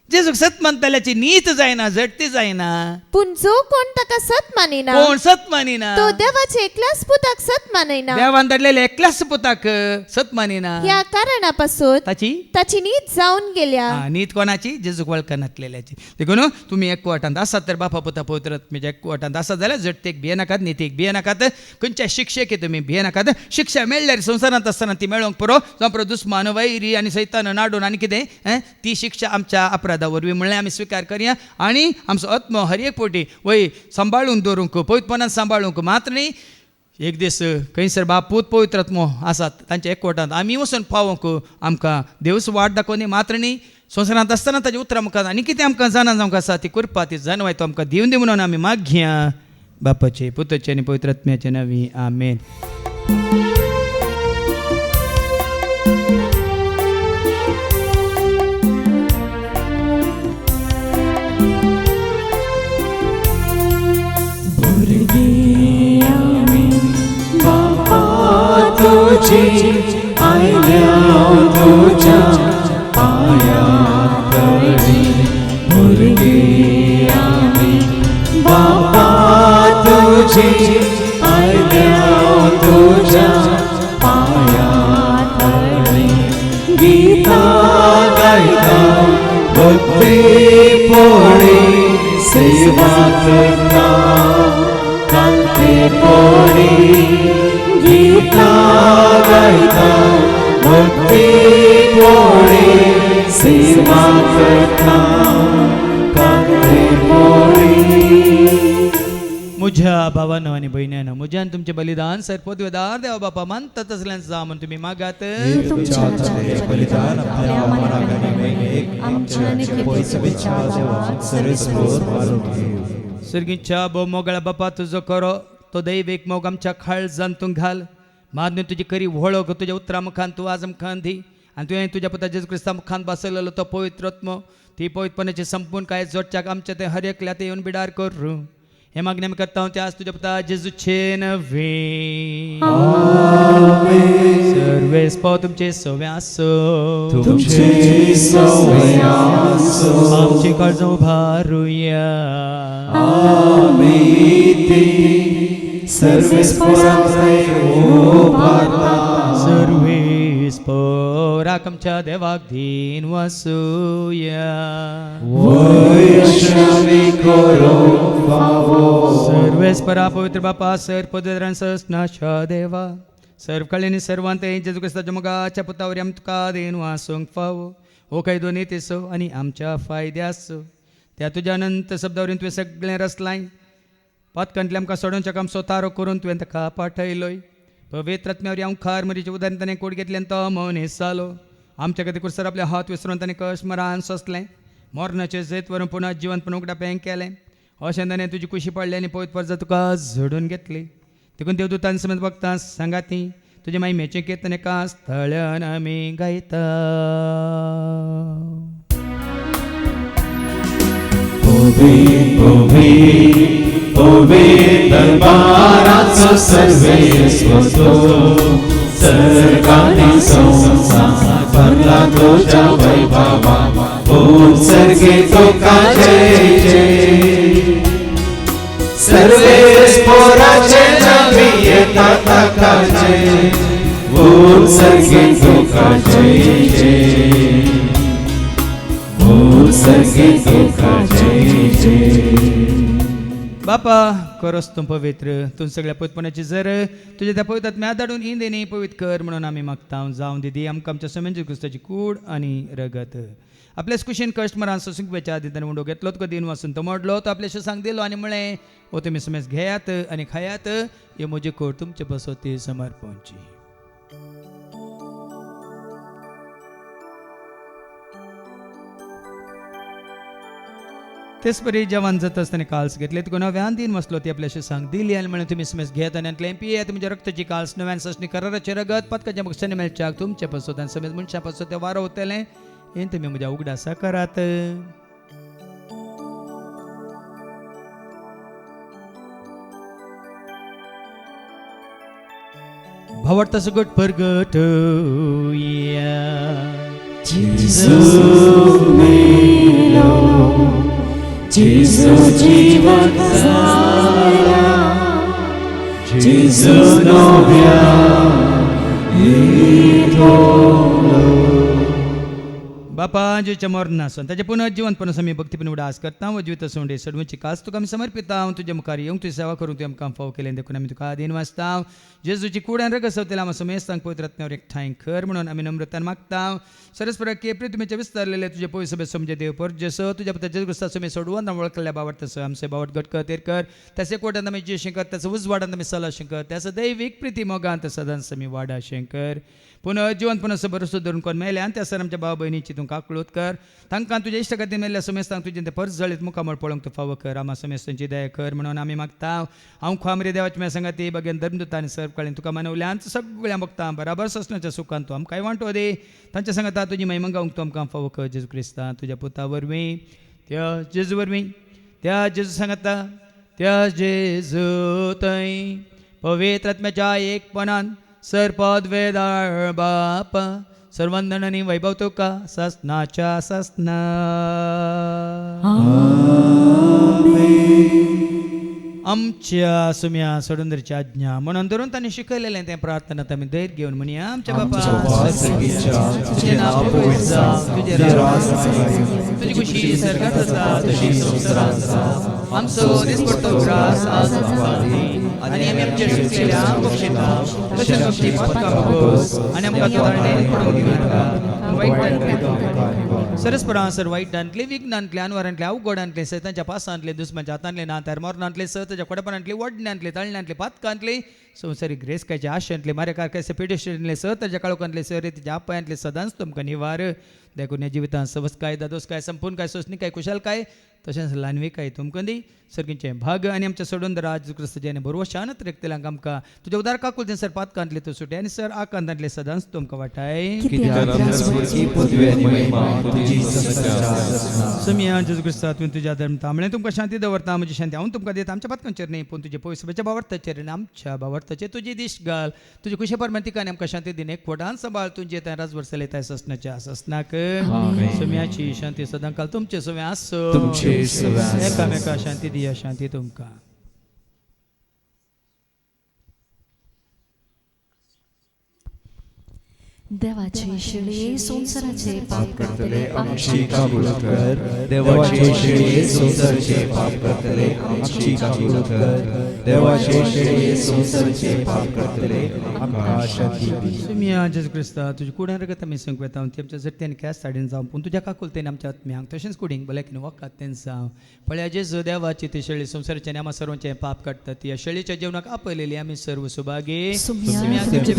जेजूक सत मानतल्याची नीत जायना झडती जायना पूण जो कोण ताका सत मानिना कोण सत मानिना तो देवाचे एकल्याच पुताक सत मानिना देवान धाडलेले एकल्याच पुताक सत मानिना ह्या कारणापासून ताची नीत जावन गेल्या नीत कोणाची जेजूक वळखनातलेल्याची देखून तुमी एकवटांत आसात तर बापा पुता पवित्र आत्म्याच्या एकवटांत आसात जाल्यार झडतेक भियेनाकात नितीक भियेनाकात खंयच्या शिक्षेक तुमी भियेनाकात शिक्षा मेळ्ळ्यार संवसारांत आसतना ती मेळोवंक पुरो जावं पुरो दुस्मान वैरी आनी सैतान नाडून आनी कितें ती शिक्षा आमच्या अपराधा वरवीं म्हणलें आमी स्विकार करया आनी आमचो आत्मो हर एक पोटी वय सांबाळून दवरूंक पवित्रपणान सांबाळूंक मात्र न्ही एक दीस खंयसर बापूत पवित्र आत्मो आसात तांच्या एकवटांत आमी वचून पावोंक आमकां देवस वाट दाखोवनी मात्र न्ही संवसारांत आसतना ताजें उतर आमकां आनी कितें आमकां जाणा जावंक आसा ती करपा ती जानवाय तो आमकां दिवन दी म्हणून आमी मागया बापाचे पुताचे आनी पवित्र आत्म्याचे नांवी आमेन. तुझी आयल्या तुझ्या पाया तळी भुरगी आमी बाबा तुझी आयल्या तुझ्या पाया तळी गीता गायता भक्ती पोळी सेवा करता कांते पोळी गीता गायता भक्ती पोळी सेवा करता कांते पोळी. म्हज्या भावांनो आनी भयण्यांनो म्हज्यान तुमचें बलिदान सरपोतवेदार देवा बापा मानतात तसल्यान जा म्हूण तुमी मागात सर्गीच्या भोव मोगळ्या बापा तुजो करो तो दैवीक मोग आमच्या काळजांत तूं घाल मागणी तुजी करी वळख तुज्या उतरा मुखान तूं आज मुखान दी आनी तुवें तुज्या पुता जेजू क्रिस्ता मुखान बसयलेलो तो पवित्र आत्मो ती पवित्रपणाची संपूर्ण काय जोडच्याक आमच्या ते हर एकल्या ते येवन बिडार करूं हे मागणी आमी करता हांव ते आज तुज्या पुता जेजूचे नवे सर्वेस पाव तुमचे सवे आसो आमची काळजां उबारुया सर्वेस पोराक आमच्या देवाक दिन वासुया सर्वेस परा पवित्र बापा सर पदरान सस्नाशा देवा सर्व कळ्यांनी सर्वांत जेजू क्रिस्ताच्या मोगाच्या पुतावरी आमी तुका दिन वासूंक फावो हो काही दोनी तेसो आनी आमच्या फायद्यासो त्या तुज्या अनंत शब्दावरीन तुवें सगळें रचलाय पातकांतले आमकां सोडोवच्याक आमचो तारो करून तुवें ताका पाठयलोय पवित्र आत्म्यावरी हांव खार मरीचे उदाहरण ताणें कोड घेतलें तो मनीस जालो आमच्या खातीर कुसर आपले हात विसरून ताणें कश्मरान सोंसलें मोरणाचें जैत व्हरून पुना जिवंत उगडा पेंग केलें अशें ताणें तुजी कुशी पडली आनी पवित्र परजा तुका झडून घेतली देखून देवदूतान समेत भक्तां सांगाती तुजे महिमेचें कीर्तन एका स्थळान आमी गायता. दरबाराचो सर्वेस्व सर्गानी संसार भरला तुझ्या वैभवा ओम सर्गे तुका जय जय सर्वेस्पोराचे नवी येता ताका जय ओम सर्गे तुका जय जय ओम सर्गे तुका जय जय. बापा खरोच तूं पवित्र तूं सगळ्या पवित्रपणाची जर तुझ्या त्या पवित्रात्म्या धाडून इंदेनी पवित्र कर म्हणून आमी मागता जावं दिदी आमकां आमच्या समेंची क्रिस्ताची कूड आनी रगत आपल्याच कुशीन कश्ट मरान सोसूंक आदित्यान उंडो घेतलो तुका दिन वाचून तो मोडलो तो आपल्याशी सांग दिलो आनी म्हळें ओ तुमी समेज घेयात आनी खायात हे म्हजी कूड तुमचे बसोती समर्पणची. तेच परी जेवण जाता आसतना काल्स घेतले तुका नव्यान दिन वसलो ती आपल्याशी सांग दिली आनी म्हळें तुमी समेज घेयात आनी आतलें पियेत तुमच्या रक्ताची काल्स नव्यान ससणी कराराचें रगत पदकाच्या बक्षांनी मेळच्याक तुमचे पसोत आनी समेज मनशां पसोत तें वारो उरतलें हें तुमी म्हज्या उगडासा करात. भावार्थ सगट परगट Jesu जीवन सारा Jesu novia बापा जेच्या मरण आसून ताचे पुनर्जीवन परस आमी भक्तीपण उडास करता व जिवीत सोंडे सडवची कास तुका आमी समर्पिता हांव तुज्या मुखार येवंक तुजी सेवा करूंक तुवें आमकां फाव केलें देखून आमी तुका आदीन वाचता जेजूची कुड्यान रगत सवतेला आमी समेस्तांक पवित्र रत्नावर एकठांय कर म्हणून आमी नम्रतान मागता सरस्पर केप्री तुमचे विस्तारलेले तुजे पयस सभे समजे देव पर जसो तुज्या पुताच्या क्रिस्ता समे सोडवून वळखल्या बावट तसो आमचे बावट गट कर तेर कर त्याचे कोटांत आमी जे शेंकर त्याचं उजवाडांत आमी सला शेंकर त्याचं दैवीक प्रिती मोगांत सदांच आमी वाडा शेंकर पुनः जीवन पुनः बरोसो धरून कोण मेले आनी त्या सर आमच्या भाव भयणीची तूं काकळूत कर तांकां तुज्या इश्ट खातीर मेल्ल्या समेस्तांक तुजें तें परस जळीत मुखामळ पळोवंक तूं फावो कर आमा समेस्तांची दया कर म्हणून आमी मागता हांव खामरे देवाची म्या सांगाती बगेन धर्मदूत आनी सर्व काळीन तुका मनवल्यान सगळ्या भक्तां बराबर ससण्याच्या सुखान तूं आमकां वांटो दे तांच्या सांगाता तुजी महिमा गावंक तूं आमकां फावो कर जेजू क्रिस्ता तुज्या पुता वरवीं त्या जेजू वरवीं त्या जेजू सांगाता त्या जेजू थंय पवित्र आत्म्याच्या एकपणान सरपद वेदाळ बाप सर्वंदन आणि वैभव तुका ससनाच्या ससना आमच्या सुम्या सोडूंदरची आज्ञा म्हणून धरून तांणी शिकयलेलें तें प्रार्थनात आमी धैर्य घेवन म्हणया आमच्या बापा तुजें नांव पवित्र जावं तुजें राज तुजी खुशी सर्गांत आसा तशी संवसारांत आसा आमचो दिसपट्टो ग्रास आज आमकां दी आनी आमी आमचे शिकलेल्या बक्षिता तशेंच आमची पातकां बगोस आनी आमकां तोंडांतल्यान पडूंक दिनाका वायटांतले सरस्परां सर वायटांतले विघ्नांतले अनवरांतले अवघडांतले सैतांच्या पासांतले दुस्मांच्या हातांतले नात्यार मरणांतले सताच्या कोडपणांतले वडण्यांतले तळण्यांतले पातकांतले संवसारीक ग्रेसकायचे आशेंतले मारेकारकायचे पेडेस्ट्रींतले सताच्या काळोखांतले सरेतीच्या आपायांतले सदांच तुमकां निवार देखून ह्या जिवितांत सवस काय दादोस काय संपूर्ण काय सोसणी काय कुशाल काय तशेंच लानवी काय तुमकां दी सर्गींचे भाग आनी आमच्या सोडून राज क्रिस्ताचे आनी बरोबर शानत रेखतल्यांक आमकां तुज्या उदार काकुलते सर पातकांतले तो सुटे आनी सर आकांतांतले सदांच तुमकां वाटाय समिया जेजू क्रिस्ता तुवें तुज्या धर्म तांबळे तुमकां शांती दवरता म्हजी शांती हांव तुमकां दिता आमच्या पातकांचेर न्ही पूण तुजे पयस भावार्थाचेर आनी आमच्या भावार्थाचेर तुजी दिश्ट घाल तुजे खुशे परमंतीक आनी आमकां शांती दिन एक खोटान सांबाळ तुजे त्या राजवर्स लेताय ससनाच्या ससनाक समियाची शांती सदां काल तुमचे सवे आसो एकामेका शांती दिया शांती तुमकां देवाचे शिळे संसाराचे पाप करतले आमची काबूल कर देवाचे शिळे संसाराचे पाप करतले आमची काबूल कर देवाचे शिळे संसाराचे पाप करतले आमकां शांती दी सुमिया जेजू क्रिस्ता तुजे कुड्यान रगत आमी संक वेता ती आमच्या जट्यान कॅस साडीन जावं पूण तुज्या काकुलतेन आमच्या आत्म्यांक तशेंच कुडींक भलायकीन वखदां तें जावं पळया जेजू देवाची ती शेळी संसाराचे आनी आमा सर्वांचे पाप काडटा ती शेळीच्या जेवणाक आपयलेली आमी सर्व सुभागे सुमिया तुमचे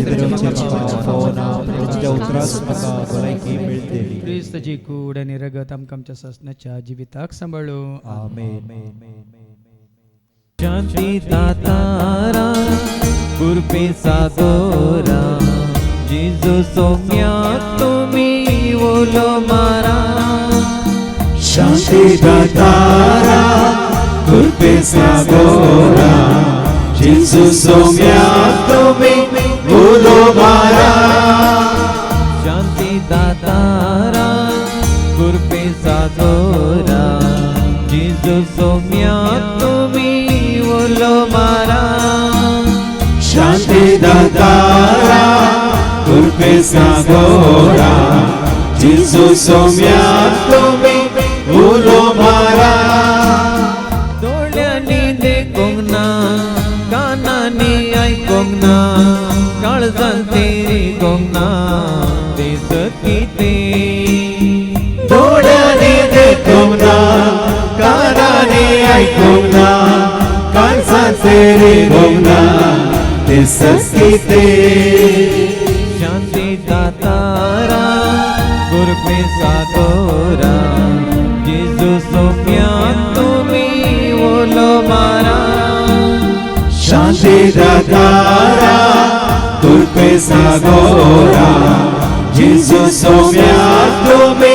क्रिस्ताची कूड आनी रगत आमकां आमच्या ससनाच्या जिविताक सांबाळो आमेन शांती दातारा कृपे सागोरा जेजू सौम्या तुम्ही ओलो मारा शांती दातारा कृपे सागोरा जेजू सौम्या तुम्ही बोलो मारा शांती दातारा कृपे सागोरा जेजू सौम्या तुम्ही ओलो मारा शांती दातारा कृपे सागोरा जेजू सौम्या तुम्ही बोलो मारा डोळ्यांनी देख किती डोळ्याने देखून ना कानाने ऐकून ना काळजाचे रेगून ना ते सस्किते शांती दातारा कृपे सागोरा जेजू सोम्या तुम्ही ओलो मारा शांती दातारा कृपे सागोरा जेजू सोम्या तुम्ही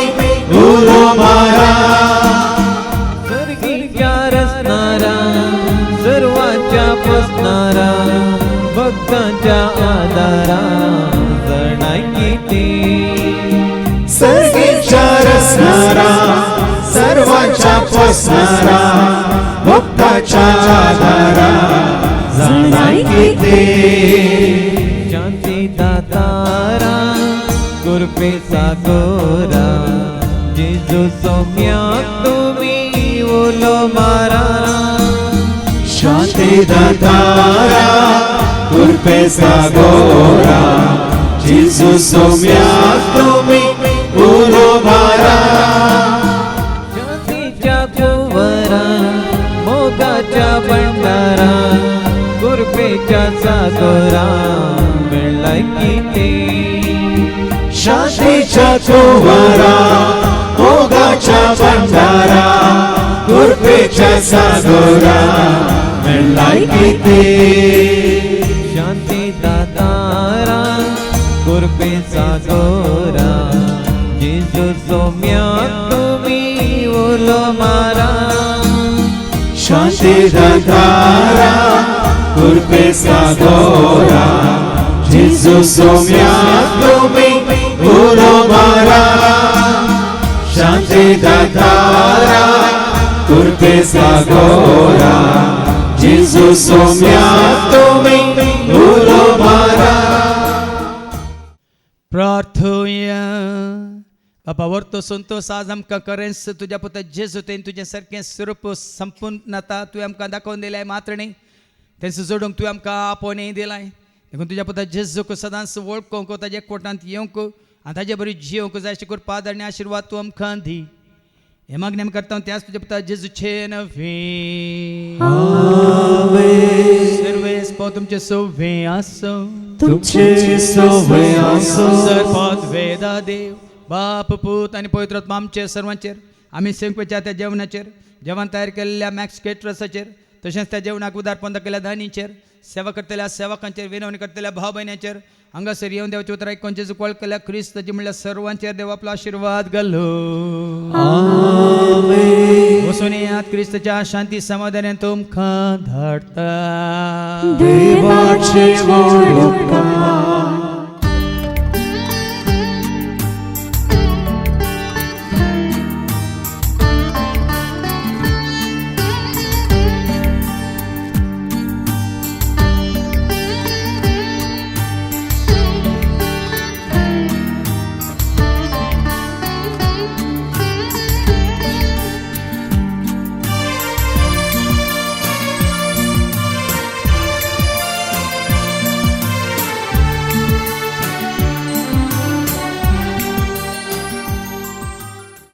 उलो मारा सर्गीच्या रचणारा सर्वांच्या पोसणारा भक्तांच्या आधारा जणाय किती सर्गीच्या रचणारा सर्वांच्या पोसणारा भक्ताच्या आधारा जाणाय किती शांती दातारा कृपे सागोरा जेजू सोम्या तुम्ही ओलो मारा शांती दातारा कृपे सागोरा जेजू सोम्या तुम्ही उलो मारा शांतीच्या कुंवरा मोगाच्या भंडारा कृपेच्या सागोरा मिळाय किती शांतीच्या कुंवरा मोगाच्या भंडारा कृपेच्या सागोरा मिळाय किती शांती दातारा कृपे सागोरा जेजू सोम्या तुम्ही ओलो मारा शांती दातारा कृपे सागोरा जेजू सोम्या तुम्ही उलो मारा शांती दातारा कृपे सागोरा जेजू सोम्या तुम्ही उलो मारा प्रार्थूया बापा वर्तो संतोष आज आमकां करेंस तुज्या पुता जेजू तेन तुजें सारकें स्वरूप संपूर्णता तुवें आमकां दाखोवन दिलाय मात्र न्ही तेंच जोडूंक तुवें आमकां आपोवनय दिलाय देखून तुज्या पुता जेजूक सदांच वळखूंक ताजे कोटांत येवंक आनी ताजे बरी जियोंक जाय अशें कृपा आनी आशिर्वाद तूं आमकां दी हे मागणी आमी करता त्याच तुज्या पुता जेजूचे नवे सर्वेस पाव तुमचे सव्वे आसो तुमचे सव्वे आसो सर्वात वेदा देव बाप पूत आनी पवित्र आत्मा आमचेर सर्वांचेर आमी सेवकेच्या त्या जेवणाचेर जेवण तयार केल्ल्या मॅक्स केटरसाचेर तशेंच त्या जेवणाक उदारपण दाखयल्या दानीचेर सेवा करतल्या सेवकांचेर विनवणी करतल्या भाव भयणांचेर हांगासर येवन देवाचे उतर आयकून जेजू कॉल केल्या क्रिस्ताची म्हणल्यार सर्वांचेर देव आपलो आशिर्वाद घालो वचून येयात क्रिस्ताच्या शांती समाधानान तुमकां धाडटा देवाचे वळखा